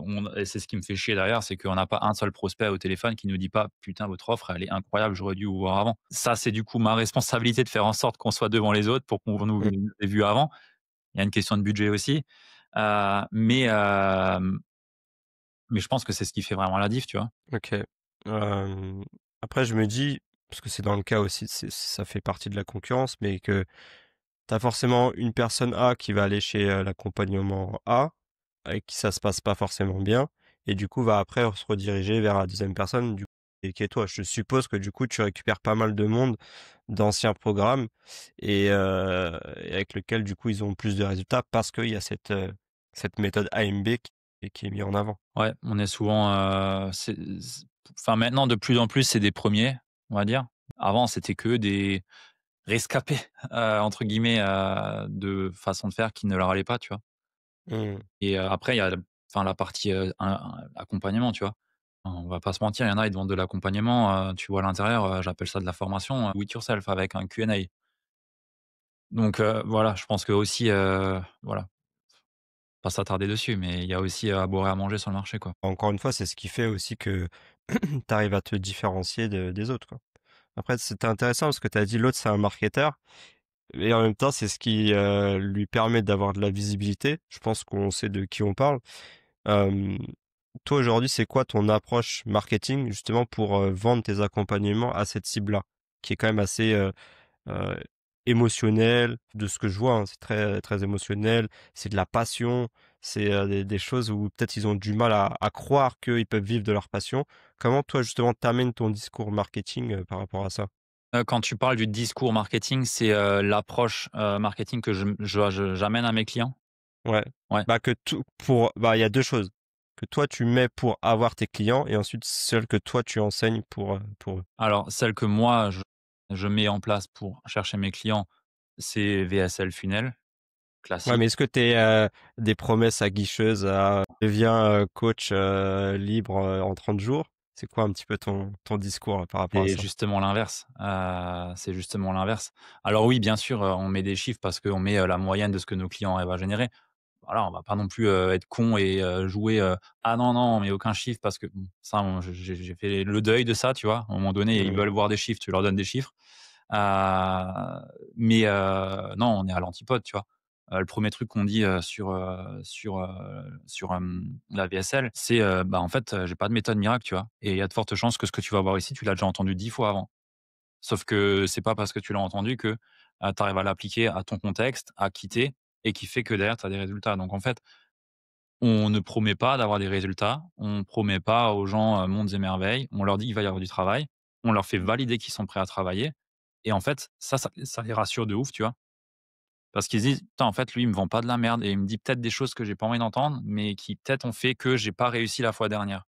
On et c'est ce qui me fait chier derrière, c'est qu'on n'a pas un seul prospect au téléphone qui nous dit pas: «Putain, votre offre, elle est incroyable, j'aurais dû vous voir avant». Ça, c'est du coup ma responsabilité de faire en sorte qu'on soit devant les autres pour qu'on nous Mmh. ait vus avant. Il y a une question de budget aussi, mais je pense que c'est ce qui fait vraiment la diff, tu vois? OK. Après je me dis, parce que c'est dans le cas aussi, ça fait partie de la concurrence, mais que tu as forcément une personne A qui va aller chez, l'accompagnement A, avec qui ça se passe pas forcément bien et du coup va après se rediriger vers la deuxième personne du et qui est toi. Je suppose que du coup tu récupères pas mal de monde d'anciens programmes et avec lequel du coup ils ont plus de résultats parce qu'il y a cette méthode AMB qui est mis en avant. Ouais, on est souvent, enfin maintenant de plus en plus, c'est des premiers, on va dire. Avant, c'était que des «rescapés», entre guillemets, de façon de faire qui ne leur allait pas, tu vois? Mmh. Et après il y a la partie, accompagnement, tu vois? On va pas se mentir, il y en a, ils demandent de l'accompagnement, tu vois à l'intérieur, j'appelle ça de la formation, do it yourself avec un Q&A. Donc voilà, je pense que aussi, voilà, pas s'attarder dessus, mais il y a aussi à boire et à manger sur le marché, quoi. Encore une fois, c'est ce qui fait aussi que tu arrives à te différencier des autres, quoi. Après, c'était intéressant parce que tu as dit l'autre, c'est un marketeur et en même temps, c'est ce qui, lui permet d'avoir de la visibilité. Je pense qu'on sait de qui on parle. Hem, Toi, aujourd'hui, c'est quoi ton approche marketing justement pour, vendre tes accompagnements à cette cible-là? Qui est quand même assez, heu, émotionnelle, de ce que je vois, hein. C'est très très émotionnel, c'est de la passion, c'est, des choses où peut-être ils ont du mal à croire qu'ils peuvent vivre de leur passion. Comment toi, justement, tu ton discours marketing, par rapport à ça? Quand tu parles du discours marketing, c'est, l'approche, marketing que j'amène à mes clients? Ouais, Ouais. bah, que tout pour bah, il y a 2 choses, que toi tu mets pour avoir tes clients et ensuite celles que toi tu enseignes pour eux. Alors celle que moi je mets en place pour chercher mes clients, c'est VSL Funnel, Ouais, mais classique. est-ce que tu es, des promesses aguicheuses à deviens, coach, libre, en 30 jours? C'est quoi un petit peu ton discours, par rapport à C'est ça? justement l'inverse, c'est justement l'inverse. Alors oui, bien sûr, on met des chiffres parce qu'on met, la moyenne de ce que nos clients arrivent à générer. Voilà, on va pas non plus, être con et jouer, «Ah non, non, on met aucun chiffre» parce que bon, ça, j'ai fait le deuil de ça, tu vois? À un moment donné, ils Mmh. veulent voir des chiffres, tu leur donnes des chiffres. Mais non, on est à l'antipode, tu vois? Le 1er truc qu'on dit, la VSL, c'est, bah, en fait, j'ai pas de méthode miracle, tu vois? Et il y a de fortes chances que ce que tu vas voir ici, tu l'as déjà entendu 10 fois avant. Sauf que c'est pas parce que tu l'as entendu que, tu arrives à l'appliquer à ton contexte, à quitter et qui fait que derrière tu as des résultats. Donc en fait, on ne promet pas d'avoir des résultats, on promet pas aux gens, mondes et merveilles, on leur dit: «Il va y avoir du travail», on leur fait valider qu'ils sont prêts à travailler et en fait, ça les rassure de ouf, tu vois? Parce qu'ils se disent: «Putain, en fait, lui, il me vend pas de la merde et il me dit peut-être des choses que j'ai pas envie d'entendre, mais qui peut-être ont fait que j'ai pas réussi la fois dernière».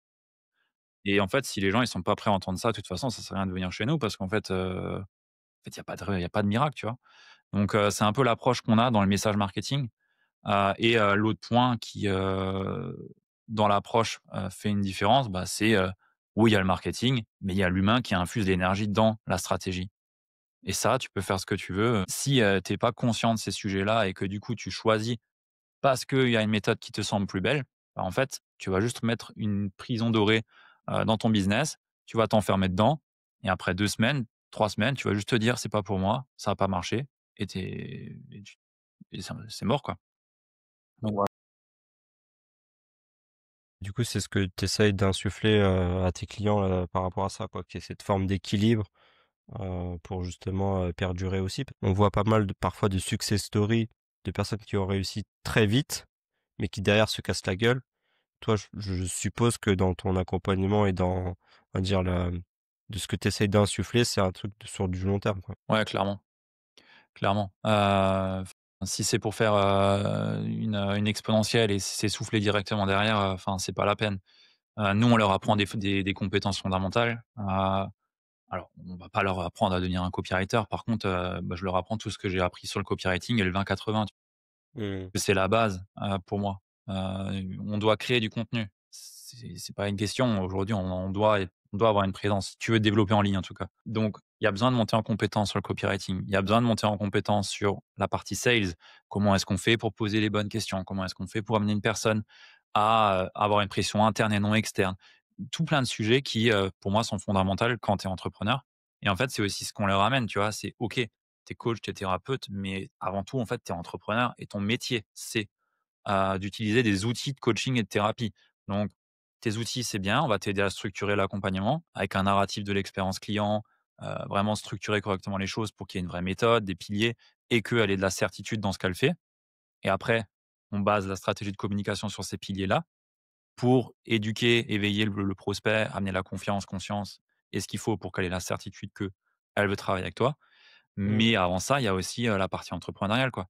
Et en fait, si les gens, ils sont pas prêts à entendre ça, de toute façon, ça sert à rien de venir chez nous parce qu'en fait, il y a pas de miracle, tu vois? Donc c'est un peu l'approche qu'on a dans le message marketing. Et l'autre point qui, dans l'approche, fait une différence, bah, c'est, oui, il y a le marketing, mais il y a l'humain qui infuse l'énergie dans la stratégie. Et ça, tu peux faire ce que tu veux. Si, tu es pas conscient de ces sujets-là et que du coup, tu choisis parce qu'il y a une méthode qui te semble plus belle, bah, en fait, tu vas juste mettre une prison dorée, dans ton business. Tu vas t'enfermer dedans et après 2 semaines, 3 semaines, tu vas juste te dire: «C'est pas pour moi, ça a pas marché» et tu et tu et c'est mort, quoi. Donc voilà. Du coup, c'est ce que tu essayes d'insuffler, à tes clients, par rapport à ça, quoi, qu'il y ait cette forme d'équilibre, pour justement, perdurer aussi. On voit pas mal de parfois de success stories de personnes qui ont réussi très vite, mais qui derrière se cassent la gueule. Toi, je suppose que dans ton accompagnement et dans, on va dire la de ce que tu essayes d'insuffler, c'est un truc de sur du long terme, quoi. Ouais, clairement. Clairement, si c'est pour faire, une exponentielle et si c'est souffler directement derrière, enfin, c'est pas la peine. Nous, on leur apprend des compétences fondamentales. Alors, on va pas leur apprendre à devenir un copywriter. Par contre, bah, je leur apprends tout ce que j'ai appris sur le copywriting et le 20-80. Mmh. C'est la base, pour moi. On doit créer du contenu. C'est pas une question. Aujourd'hui, on doit avoir une présence, si tu veux développer en ligne, en tout cas. Donc, il y a besoin de monter en compétence sur le copywriting. Il y a besoin de monter en compétence sur la partie sales. Comment est-ce qu'on fait pour poser les bonnes questions? Comment est-ce qu'on fait pour amener une personne à, avoir une pression interne et non externe? Tout plein de sujets qui, pour moi, sont fondamentaux quand tu es entrepreneur et en fait, c'est aussi ce qu'on leur amène, tu vois? C'est OK, tu es coach, tu es thérapeute, mais avant tout, en fait, tu es entrepreneur et ton métier, c'est, d'utiliser des outils de coaching et de thérapie. Donc tes outils, c'est bien, on va t'aider à structurer l'accompagnement avec un narratif de l'expérience client, vraiment structurer correctement les choses pour qu'il y ait une vraie méthode, des piliers et qu'elle ait de la certitude dans ce qu'elle fait et après, on base la stratégie de communication sur ces piliers-là pour éduquer, éveiller le prospect, amener la confiance, conscience et ce qu'il faut pour qu'elle ait la certitude qu'elle veut travailler avec toi. Mmh. Mais avant ça, il y a aussi, la partie entrepreneuriale, quoi.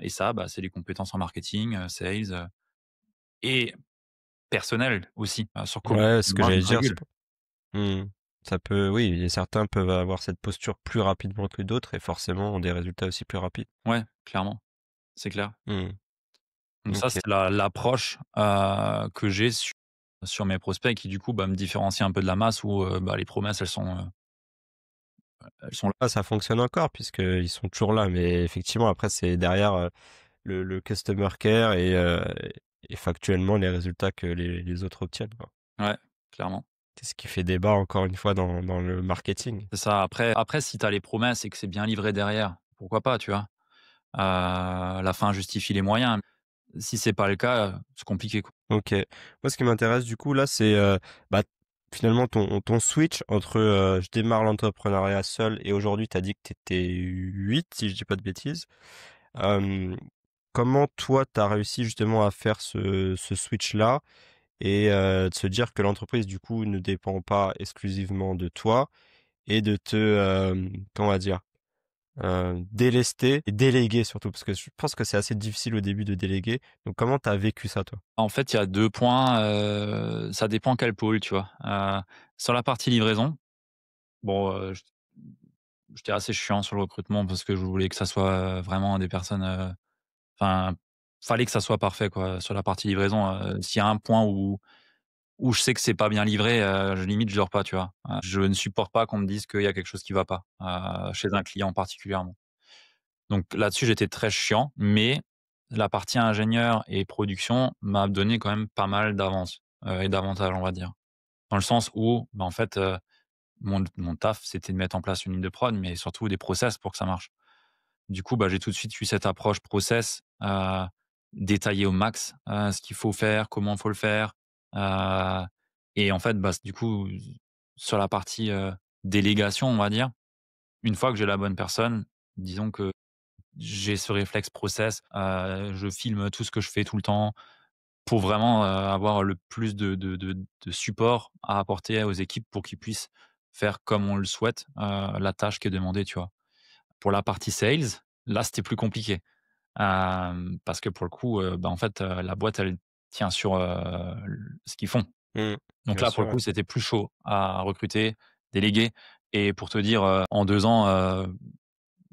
Et ça, bah, c'est les compétences en marketing, sales, et personnelles aussi, sur comment Ouais, ce que moi je j'allais me dire, c'est régule. p mmh. Ça peut, oui, et certains peuvent avoir cette posture plus rapidement que d'autres et forcément ont des résultats aussi plus rapides. Ouais, clairement, c'est clair. Mmh. Donc ça, OK. c'est l'approche, que j'ai sur mes prospects qui du coup, bah, me différencie un peu de la masse où, bah, les promesses elles sont là. Ah, ça fonctionne encore puisqu'ils sont toujours là, mais effectivement après c'est derrière, le customer care et factuellement les résultats que les autres obtiennent, quoi. Ouais, clairement. C'est ce qui fait débat encore une fois dans le marketing. C'est ça. Après si tu as les promesses et que c'est bien livré derrière, pourquoi pas, tu vois? La fin justifie les moyens. Si c'est pas le cas, c'est compliqué, quoi. OK. Moi, ce qui m'intéresse du coup là, c'est, bah, finalement ton switch entre, je démarre l'entrepreneuriat seul et aujourd'hui tu as dit que tu étais 8 si je dis pas de bêtises. Hem, Comment toi tu as réussi justement à faire ce switch-là et de se dire que l'entreprise du coup ne dépend pas exclusivement de toi et de te, comment on va dire? Délester et déléguer surtout parce que je pense que c'est assez difficile au début de déléguer. Donc comment tu as vécu ça toi? En fait, il y a 2 points, ça dépend quel pôle, tu vois? Sur la partie livraison, bon, j'étais assez chiant sur le recrutement parce que je voulais que ça soit, vraiment des personnes, enfin, fallait que ça soit parfait, quoi. Sur la partie livraison, s'il y a un point où je sais que c'est pas bien livré, je limite je dors pas, tu vois? Je ne supporte pas qu'on me dise qu'il y a quelque chose qui va pas, chez un client particulièrement. Donc là-dessus, j'étais très chiant, mais la partie ingénieur et production m'a donné quand même pas mal d'avance, et d'avantages, on va dire. Dans le sens où, bah, en fait, mon taf, c'était de mettre en place une ligne de prod, mais surtout des process pour que ça marche. Du coup, bah, j'ai tout de suite eu cette approche process, détaillée au max, ce qu'il faut faire, comment il faut le faire, heu et en fait, bah, du coup, sur la partie, délégation, on va dire, une fois que j'ai la bonne personne, disons que j'ai ce réflexe process, je filme tout ce que je fais tout le temps pour vraiment, avoir le plus de support à apporter aux équipes pour qu'ils puissent faire comme on le souhaite, la tâche qui est demandée, tu vois? Pour la partie sales, là, c'était plus compliqué, parce que pour le coup, bah, en fait, la boîte, elle tient sur, ce qu'ils font. Mmh. Donc Bien là, pour sûr, le ouais. coup, c'était plus chaud à recruter, déléguer et pour te dire, en 2 ans,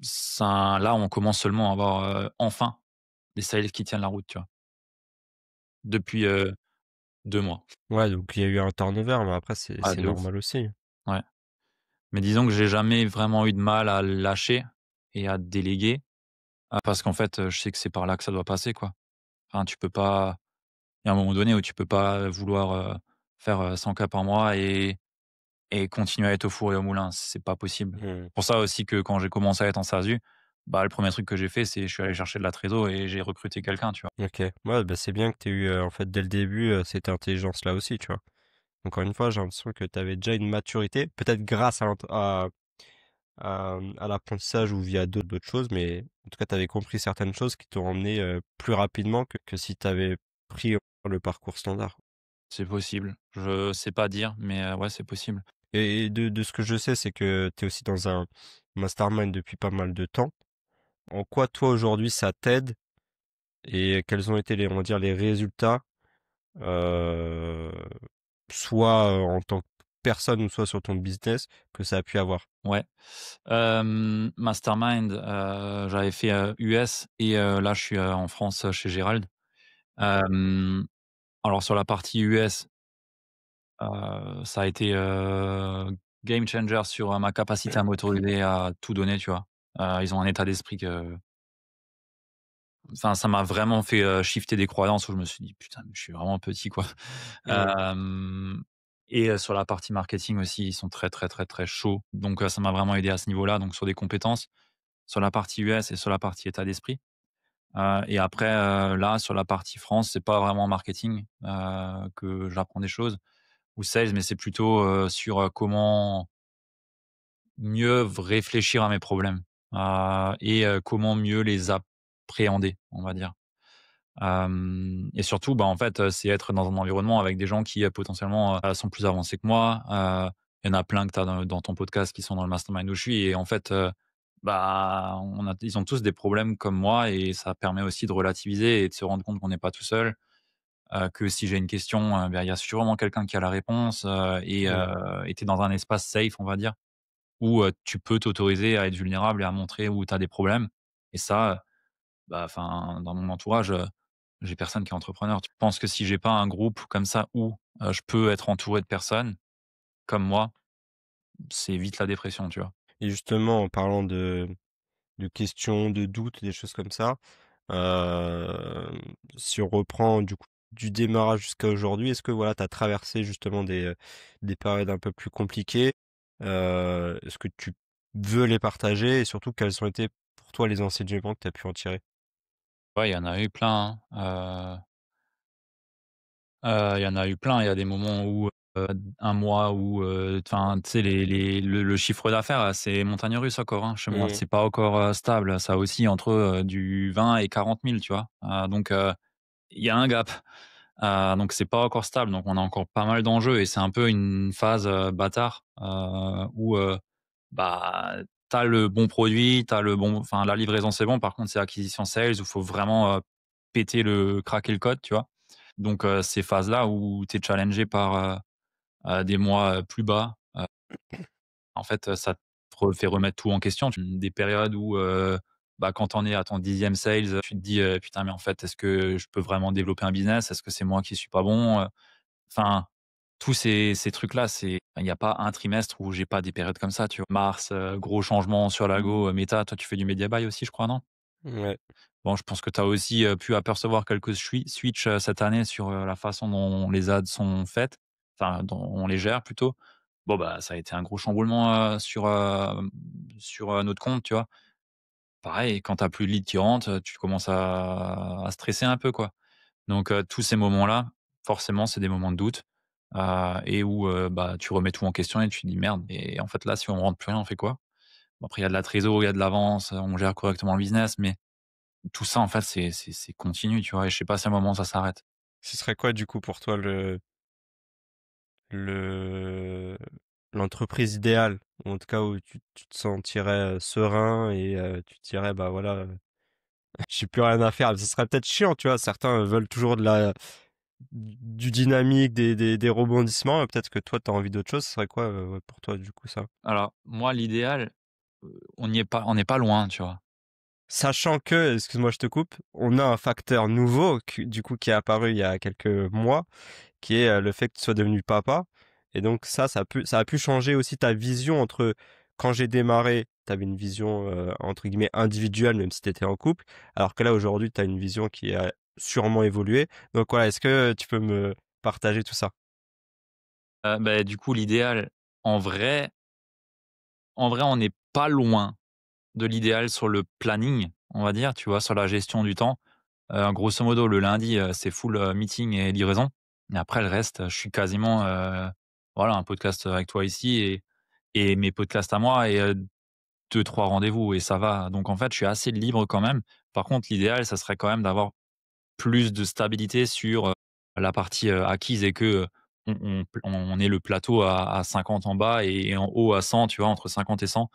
ça là, on commence seulement à avoir, enfin des sales qui tiennent la route, tu vois? Depuis, 2 mois. Ouais, donc il y a eu un turnover, mais après Ah c'est de ouf, normal aussi. ouais. Mais disons que j'ai jamais vraiment eu de mal à lâcher et à déléguer, parce qu'en fait, je sais que c'est par là que ça doit passer, quoi. Enfin, tu peux pas il y a un moment donné où tu peux pas vouloir, faire, 100 cas par mois et continuer à être au four et au moulin, c'est pas possible. Mmh. Pour ça aussi que quand j'ai commencé à être en SASU, bah, le premier truc que j'ai fait, c'est je suis allé chercher de la trésor et j'ai recruté quelqu'un, tu vois? OK. Ouais, bah, c'est bien que tu aies eu, en fait, dès le début, cette intelligence-là aussi, tu vois? Encore une fois, j'ai l'impression que tu avais déjà une maturité, peut-être grâce à l'apprentissage ou via d'autres choses, mais en tout cas, tu avais compris certaines choses qui t'ont emmené, plus rapidement que si tu avais pris le parcours standard. C'est possible. Je sais pas dire, mais ouais, c'est possible. Et de ce que je sais, c'est que tu es aussi dans un mastermind depuis pas mal de temps. En quoi, toi, aujourd'hui, ça t'aide et quels ont été les on va dire, les résultats, heu, soit, en tant que personne ou soit sur ton business que ça a pu avoir? Ouais. Mastermind, j'avais fait, US et là, je suis, en France, chez Gérald. Hem, alors sur la partie US, ça a été, game changer sur, ma capacité à m'autoriser à tout donner, tu vois? Ils ont un état d'esprit que enfin, ça m'a vraiment fait, shifter des croyances où je me suis dit: «Putain, mais je suis vraiment petit, quoi». Mmh. Hem et sur la partie marketing aussi, ils sont très, très, très, très chauds. Donc ça m'a vraiment aidé à ce niveau-là, donc sur des compétences, sur la partie US et sur la partie état d'esprit. Et après, là, sur la partie France, c'est pas vraiment marketing, que j'apprends des choses ou sales, mais c'est plutôt, sur, comment mieux réfléchir à mes problèmes, et comment mieux les appréhender, on va dire. Et surtout, bah, en fait, c'est être dans un environnement avec des gens qui, potentiellement, sont plus avancés que moi. Il y en a plein que tu as dans ton podcast qui sont dans le mastermind où je suis et en fait, bah, ils ont tous des problèmes comme moi et ça permet aussi de relativiser et de se rendre compte qu'on n'est pas tout seul. que si j'ai une question, il y a sûrement quelqu'un qui a la réponse, Mmh. et tu es dans un espace safe, on va dire, où, tu peux t'autoriser à être vulnérable et à montrer où tu as des problèmes et ça, bah, enfin, dans mon entourage, j'ai personne qui est entrepreneur. Je pense que si j'ai pas un groupe comme ça où, je peux être entouré de personnes comme moi, c'est vite la dépression, tu vois? Et justement, en parlant de questions, de doutes, des choses comme ça, hem, si on reprend du coup du démarrage jusqu'à aujourd'hui, est-ce que voilà, tu as traversé justement des périodes un peu plus compliquées? Est-ce que tu veux les partager et surtout quels ont été pour toi les enseignements que tu as pu en tirer? Ouais, il y en a eu plein, hein, il y en a eu plein. Il y a des moments où, 1 mois où, enfin, tu sais le chiffre d'affaires, c'est montagne russe encore, hein, chez moi. Mmh. C'est pas encore, stable. Ça oscille entre, du 20 et 40 000, tu vois? Donc il y a un gap. Donc c'est pas encore stable, donc on a encore pas mal d'enjeux et c'est un peu une phase, bâtard, où, bah, tu le bon produit, t'as le bon enfin la livraison c'est bon, par contre c'est acquisition sales où faut vraiment, craquer le code, tu vois? Donc ces phases-là où tu es challengé par, des mois, plus bas, en fait, ça te fait remettre tout en question. Des périodes où, bah, quand on est à ton 10e sales, tu te dis, «Putain, mais en fait, est-ce que je peux vraiment développer un business? Est-ce que c'est moi qui suis pas bon?» Enfin, tous ces trucs-là, il y a pas un trimestre où j'ai pas des périodes comme ça, tu vois? Mars, gros changement sur l'algo, Meta. Toi, tu fais du media buy aussi, je crois, non? Ouais. Bon, je pense que tu as aussi, pu apercevoir quelques switch, cette année sur, la façon dont les ads sont faites, enfin, dont on les gère plutôt. Bon, bah, ça a été un gros chamboulement, sur notre compte, tu vois? Pareil, quand tu as plus de leads qui rentrent, tu commences à stresser un peu, quoi. Donc tous ces moments-là, forcément, c'est des moments de doute, et où, bah, tu remets tout en question et tu te dis: «Merde et en fait, là, si on rentre plus rien, on fait quoi?» Bon, après, il y a de la trésor, il y a de l'avance, on gère correctement le business, mais tout ça, en fait, c'est continu, tu vois? Et je sais pas si à un moment ça s'arrête. Ce serait quoi du coup pour toi le l'entreprise idéale? Ou en tout cas où tu te sentirais, serein et tu te dirais: «Bah voilà, j'ai plus rien à faire». Ce serait peut-être chiant, tu vois? Certains veulent toujours de la du dynamique, des rebondissements, peut-être que toi tu as envie d'autre chose. Ce serait quoi, ouais, pour toi du coup ça? Alors moi, l'idéal, on n'est pas loin, tu vois? Sachant que, excuse-moi je te coupe, on a un facteur nouveau du coup qui est apparu il y a quelques mois, qui est, le fait que tu sois devenu papa et donc ça a pu changer aussi ta vision entre quand j'ai démarré, tu avais une vision, entre guillemets «individuelle» même si tu étais en couple, alors que là aujourd'hui tu as une vision qui a sûrement évolué. Donc voilà, est-ce que tu peux me partager tout ça? Bah, du coup, l'idéal, en vrai on n'est pas loin de l'idéal sur le planning, on va dire, tu vois? Sur la gestion du temps. Grosso modo, le lundi, c'est full, meeting et livraison. Et après le reste, je suis quasiment, voilà, un podcast avec toi ici et mes podcasts à moi et 2-3 rendez-vous et ça va. Donc en fait, je suis assez libre quand même. Par contre, l'idéal, ça serait quand même d'avoir plus de stabilité sur, la partie, acquise et que, on ait le plateau à 50 en bas et en haut à 100, tu vois? Entre 50 et 100.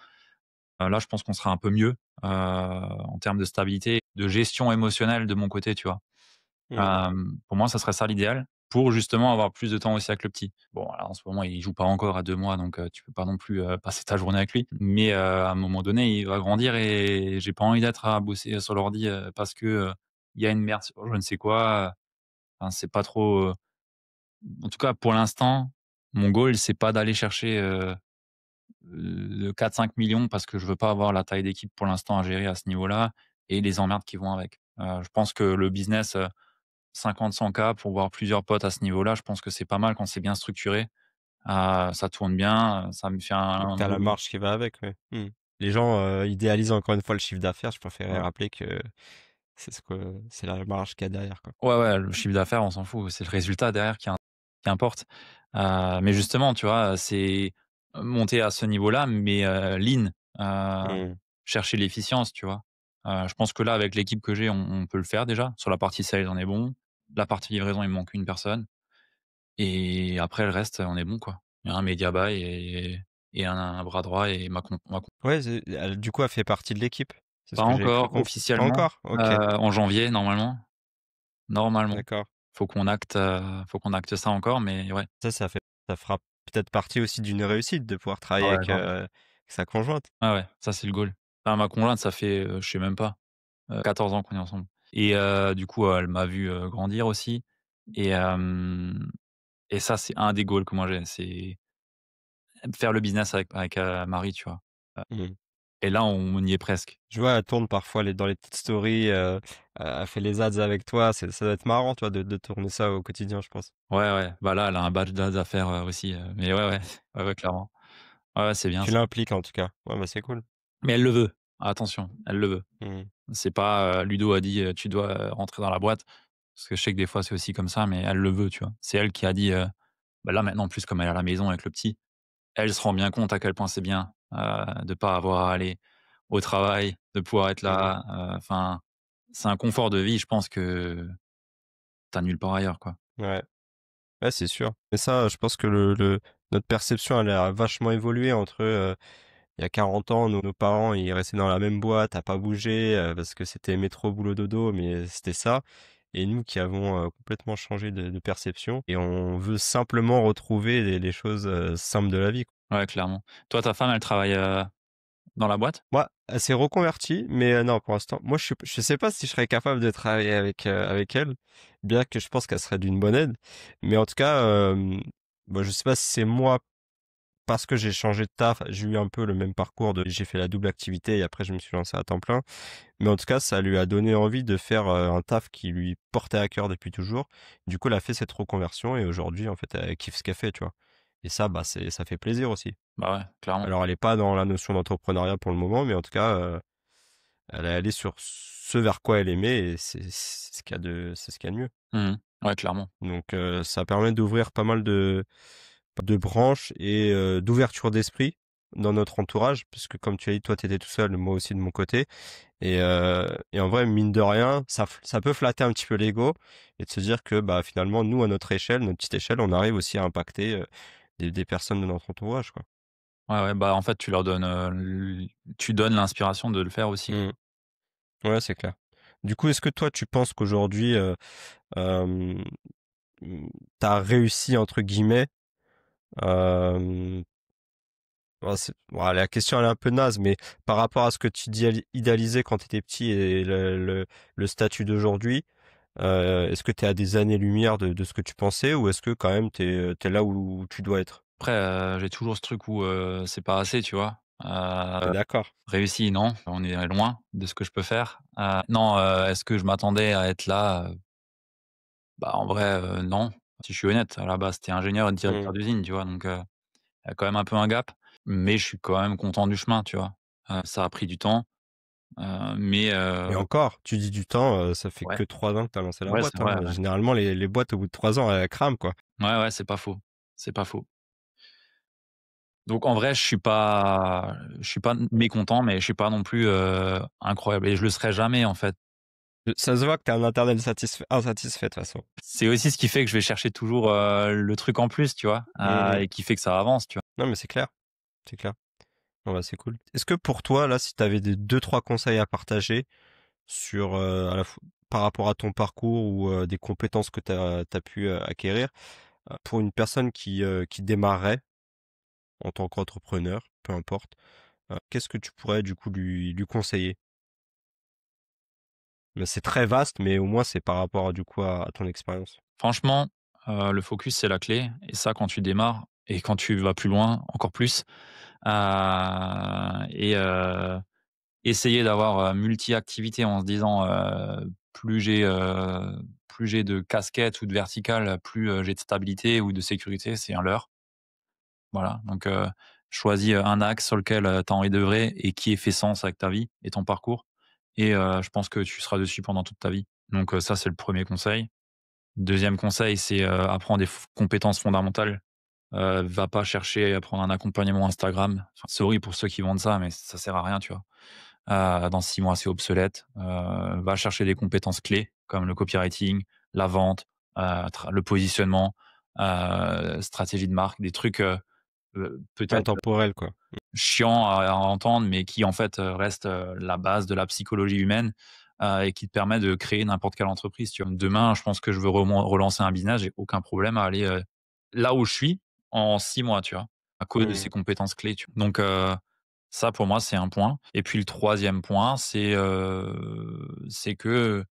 Là, je pense qu'on sera un peu mieux, en termes de stabilité, de gestion émotionnelle de mon côté, tu vois? Mmh. Pour moi, ça serait ça l'idéal, pour justement avoir plus de temps aussi avec le petit. Bon, là, en ce moment, il joue pas encore à 2 mois, donc tu peux pas non plus, passer ta journée avec lui. Mais à un moment donné, il va grandir et j'ai pas envie d'être à bosser sur l'ordi, parce que, il y a une merde sur je ne sais quoi, enfin, c'est pas trop, en tout cas, pour l'instant, mon goal, c'est pas d'aller chercher, le 4-5 millions parce que je veux pas avoir la taille d'équipe pour l'instant à gérer à ce niveau-là et les emmerdes qui vont avec. Je pense que le business, 50-100 K pour voir plusieurs potes à ce niveau-là, je pense que c'est pas mal quand c'est bien structuré. Ça tourne bien, ça me fait Et que un tu as la volume. marge qui va avec, ouais. Mmh. Les gens, idéalisent encore une fois le chiffre d'affaires, je préférerais Ouais. rappeler que c'est la marge qu'il y a derrière, quoi. Ouais, ouais, le chiffre d'affaires, on s'en fout, c'est le résultat derrière qui importe. Mais justement, tu vois, c'est monter à ce niveau-là, mais lean, Mmh. chercher l'efficience, tu vois? Je pense que là, avec l'équipe que j'ai, on peut le faire déjà. Sur la partie sales, on est bon. La partie livraison, il me manque une personne et après le reste, on est bon, quoi. Il y a un média buy et un bras droit et ma Ouais, du coup, elle fait partie de l'équipe? C'est ce pas que j'ai cru encore comprendre. Pas officiellement, encore? OK, en janvier normalement. Normalement. d'accord. faut qu'on acte ça encore, mais ouais. Ça fera peut-être partie aussi d'une réussite de pouvoir Ah travailler ouais, grave. avec sa conjointe. Ah ouais, ça c'est le goal. Enfin, ma conjointe, ça fait, je sais même pas, 14 ans qu'on est ensemble et du coup, elle m'a vu, grandir aussi et hem et ça, c'est un des goals que moi j'ai, c'est faire le business avec, Marie, tu vois? Mmh. Et là, on y est presque. Je vois, elle tourne parfois dans les petites stories, elle fait les ads avec toi, ça doit être marrant, tu vois, de tourner ça au quotidien, je pense. Ouais, ouais, bah, là, elle a un badge d'Ads à faire, aussi, mais ouais, ouais, ouais, ouais, clairement. Ouais, ouais, c'est bien Tu ça. l'impliques en tout cas. Ouais, bah, c'est cool. Mais elle le veut. Attention, elle le veut. Mmh. C'est pas, Ludo a dit, «Tu dois, rentrer dans la boîte». Parce que je sais que des fois, c'est aussi comme ça, mais elle le veut, tu vois? C'est elle qui a dit, bah, là, maintenant, en plus, comme elle est à la maison avec le petit, elle se rend bien compte à quel point c'est bien, de pas avoir à aller au travail, de pouvoir être Mmh mh. là, enfin, c'est un confort de vie, je pense que tu as nulle part ailleurs, quoi. Ouais. Ouais, c'est sûr. Mais ça, je pense que le notre perception, elle a vachement évolué entre, il y a 40 ans, nos parents, ils restaient dans la même boîte à pas bouger, parce que c'était métro boulot dodo, mais c'était ça. Et nous qui avons, complètement changé de perception et on veut simplement retrouver les choses, simples de la vie. Ouais, clairement. Toi, ta femme, elle travaille, dans la boîte? Moi, elle s'est reconvertie, mais non, pour l'instant, moi, je sais pas si je serais capable de travailler avec elle, bien que je pense qu'elle serait d'une bonne aide. Mais en tout cas, bah, je sais pas si c'est moi, parce que j'ai changé de taf, j'ai eu un peu le même parcours j'ai fait la double activité et après je me suis lancé à temps plein. Mais en tout cas, ça lui a donné envie de faire, un taf qui lui portait à cœur depuis toujours. Du coup, elle a fait cette reconversion et aujourd'hui, en fait, elle kiffe ce qu'elle fait, tu vois? Et ça, bah, ça fait plaisir aussi. Bah, ouais, clairement. Alors elle est pas dans la notion d'entrepreneuriat pour le moment, mais en tout cas, elle est allée sur ce vers quoi elle aimait et c'est ce qu'il y a de mieux. Mmh. Ouais, clairement. Donc ça permet d'ouvrir pas mal de branches et d'ouverture d'esprit dans notre entourage, puisque comme tu as dit, toi, tu étais tout seul, moi aussi de mon côté et en vrai, mine de rien, ça peut flatter un petit peu l'ego et de se dire que, bah, finalement, nous, à notre échelle, notre petite échelle, on arrive aussi à impacter, des personnes de notre entourage, quoi. Ouais, ouais, bah, en fait, tu leur donnes, tu donnes l'inspiration de le faire aussi, quoi. Mmh. Ouais, c'est clair. Du coup, est-ce que toi, tu penses qu'aujourd'hui, hem, mmh, tu «réussi» entre guillemets, hem, bon, la question elle est un peu naze, mais par rapport à ce que tu idéalisais quand tu étais petit et le statut d'aujourd'hui, est-ce que tu es à des années-lumière de ce que tu pensais ou est-ce que quand même tu es là où tu dois être? Après, j'ai toujours ce truc où, c'est pas assez, tu vois? Tu es d'accord? Réussi, non, on est loin de ce que je peux faire. Non, est-ce que je m'attendais à être là? Bah, en vrai, non. Si je suis honnête, à la base, c'était ingénieur et directeur Mmh. d'usine, tu vois? Donc, il y a quand même un peu un gap, mais je suis quand même content du chemin, tu vois? Ça a pris du temps, mais Et encore, tu dis du temps, ça fait ouais, que 3 ans que tu as lancé la ouais, c'est boîte, vrai, hein. ouais. Généralement les boîtes au bout de 3 ans, elles crament, quoi. Ouais, ouais, c'est pas faux. C'est pas faux. Donc en vrai, je suis pas mécontent, mais je suis pas non plus, incroyable et je le serai jamais, en fait. Ça se voit que tu es un interne insatisfait de toute façon. C'est aussi ce qui fait que je vais chercher toujours, le truc en plus, tu vois? Mmh mh. Et qui fait que ça avance, tu vois? Non, mais c'est clair, c'est clair. Bon, bah, c'est cool. Est-ce que pour toi, là, si tu avais des 2-3 conseils à partager sur, à la fois par rapport à ton parcours ou, des compétences que tu as pu, acquérir, pour une personne qui démarrerait en tant qu'entrepreneur, peu importe, qu'est-ce que tu pourrais du coup lui conseiller? Mais c'est très vaste, mais au moins c'est par rapport du coup à ton expérience. Franchement, le focus, c'est la clé et ça, quand tu démarres et quand tu vas plus loin, encore plus, et essayer d'avoir, multi-activités en se disant, plus j'ai de casquettes ou de verticales, plus, j'ai de stabilité ou de sécurité, c'est un leurre. Voilà, donc choisis, un axe sur lequel, tu as envie d'œuvrer et qui ait fait sens avec ta vie et ton parcours et je pense que tu seras dessus pendant toute ta vie. Donc ça, c'est le premier conseil. Deuxième conseil, c'est, apprends des compétences fondamentales. Va pas chercher à prendre un accompagnement Instagram. Enfin, sorry pour ceux qui vendent ça, mais ça sert à rien, tu vois? Dans 6 mois, c'est obsolète. Va chercher des compétences clés comme le copywriting, la vente, le positionnement, stratégie de marque, des trucs, peut-être Intemporel, quoi. chiants à entendre, mais qui en fait, restent, la base de la psychologie humaine. et qui te permet de créer n'importe quelle entreprise, tu vois? Demain, je pense que je veux relancer un business, j'ai aucun problème à aller, là où je suis en 6 mois, tu vois? À cause de Mmh. ces compétences clés, tu vois? Donc ça pour moi, c'est un point et puis le troisième point, c'est que,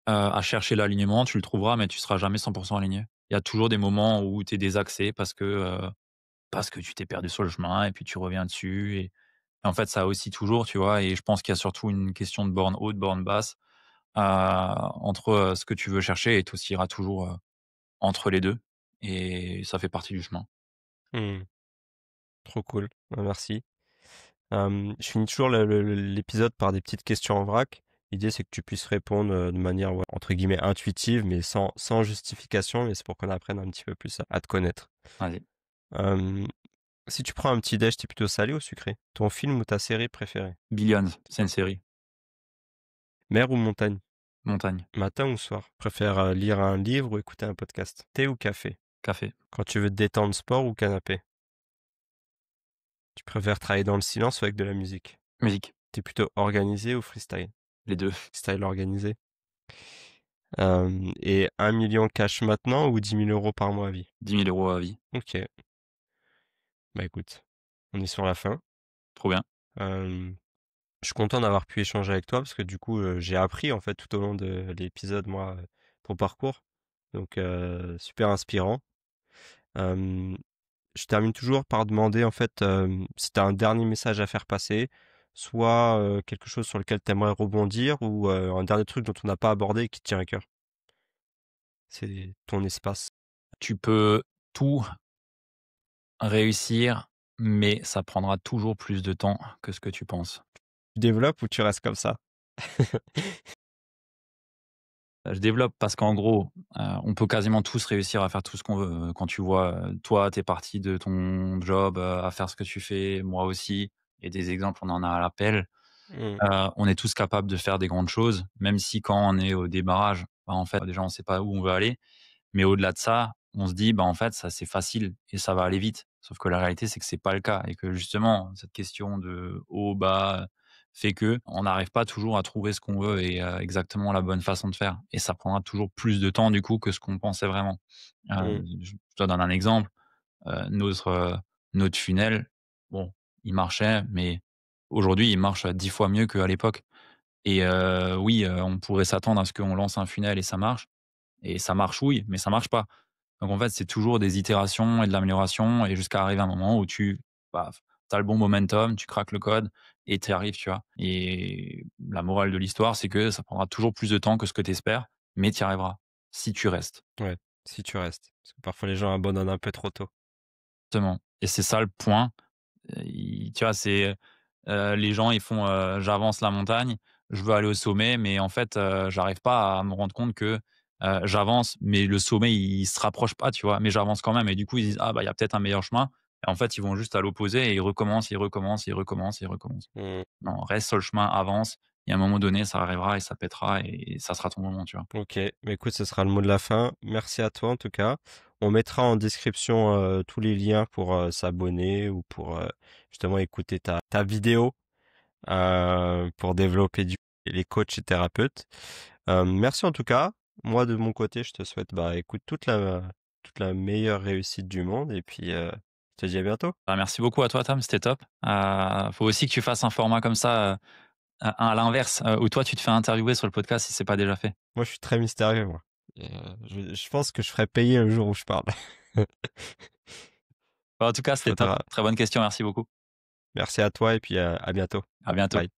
à chercher l'alignement, tu le trouveras, mais tu seras jamais 100 aligné. Il y a toujours des moments où tu es désaxé parce que tu t'es perdu sur le chemin et puis tu reviens dessus et en fait, ça aussi toujours, tu vois? Et je pense qu'il y a surtout une question de borne haute, borne basse, entre, ce que tu veux chercher et tu oscilleras toujours, entre les 2 et ça fait partie du chemin. Mmh. Trop cool. Bah, merci. Je finis toujours l'épisode par des petites questions en vrac. L'idée, c'est que tu puisses répondre, de manière, ouais, entre guillemets «intuitive», mais sans justification, mais c'est pour qu'on apprenne un petit peu plus à te connaître. Vas-y. Hem, Si tu prends un petit déj, tu plutôt salé ou sucré? Ton film ou ta série préférée? Billions, c'est une série. Mer ou montagne? Montagne, Matin ou soir? Préfères, lire un livre ou écouter un podcast? Thé ou café? café, Quand tu veux te détendre, sport ou canapé? Tu préfères travailler dans le silence ou avec de la musique? musique, T'es plutôt organisé ou freestyle? les 2. Freestyle organisé. Et 1 million cash maintenant ou 10 000 € par mois à vie? 10 000 € à vie. OK, bah, écoute, on est sur la fin. Trop bien. Hem, je suis content d'avoir pu échanger avec toi parce que du coup, j'ai appris en fait tout au long de l'épisode moi, ton parcours. Donc super inspirant. Hem, je termine toujours par demander en fait, si tu as un dernier message à faire passer, soit, quelque chose sur lequel tu aimerais rebondir ou, un dernier truc dont on n'a pas abordé et qui te tient à cœur. C'est ton espace. Tu peux tout réussir, mais ça prendra toujours plus de temps que ce que tu penses. Tu développes ou tu restes comme ça? Je développe parce qu'en gros, on peut quasiment tous réussir à faire tout ce qu'on veut. Quand tu vois, toi, tu es parti de ton job, à faire ce que tu fais, moi aussi et des exemples, on en a à l'appel. Mmh, On est tous capables de faire des grandes choses, même si quand on est au démarrage, bah, en fait, déjà, on ne sait pas où on veut aller. Mais au-delà de ça, on se dit: «Bah, en fait, ça, c'est facile et ça va aller vite». Sauf que la réalité, c'est que c'est pas le cas et que justement, cette question de haut, bas, fait que on n'arrive pas toujours à trouver ce qu'on veut et exactement la bonne façon de faire et ça prendra toujours plus de temps, du coup, que ce qu'on pensait vraiment. mmh, Je te donne un exemple, notre funnel, bon, il marchait, mais aujourd'hui, il marche, 10 fois mieux qu'à l'époque et oui, on pourrait s'attendre à ce qu'on lance un funnel et ça marche oui, mais ça marche pas. Donc en fait, c'est toujours des itérations et de l'amélioration et jusqu'à arriver à un moment où paf, tu as le bon momentum, tu craques le code et tu y arrives, tu vois? Et la morale de l'histoire, c'est que ça prendra toujours plus de temps que ce que tu espères, mais tu y arriveras, si tu restes. ouais, si tu restes. Parce que parfois les gens abandonnent un peu trop tôt. Exactement et c'est ça le point. Tu vois, c'est, les gens, ils font, «J'avance la montagne, je veux aller au sommet», mais en fait, j'arrive pas à me rendre compte que, j'avance, mais le sommet, il se rapproche pas, tu vois? Mais j'avance quand même et du coup, ils disent: «Ah bah, il y a peut-être un meilleur chemin» et en fait, ils vont juste à l'opposé et ils recommencent, ils recommencent, ils recommencent, ils recommencent. Mmh, Non, reste sur le chemin, avance et à un moment donné, ça arrivera et ça pètera et ça sera ton moment, tu vois? OK. Bah, écoute, ce sera le mot de la fin. Merci à toi en tout cas. On mettra en description, tous les liens pour, s'abonner ou pour, justement écouter ta vidéo, pour développer du les coachs et thérapeutes. Merci en tout cas. Moi de mon côté, je te souhaite, bah, écoute toute la meilleure réussite du monde et puis, je te dis à bientôt. Bah, merci beaucoup à toi, Tom, c'était top. Faut aussi que tu fasses un format comme ça, à l'inverse, où toi, tu te fais interviewer sur le podcast si c'est pas déjà fait. Moi, je suis très mystérieux moi et je pense que je ferai payer le jour où je parle. Bah, en tout cas, c'était top. Faudra Très bonne question, merci beaucoup. Merci à toi et puis, à bientôt. À bientôt. Bye.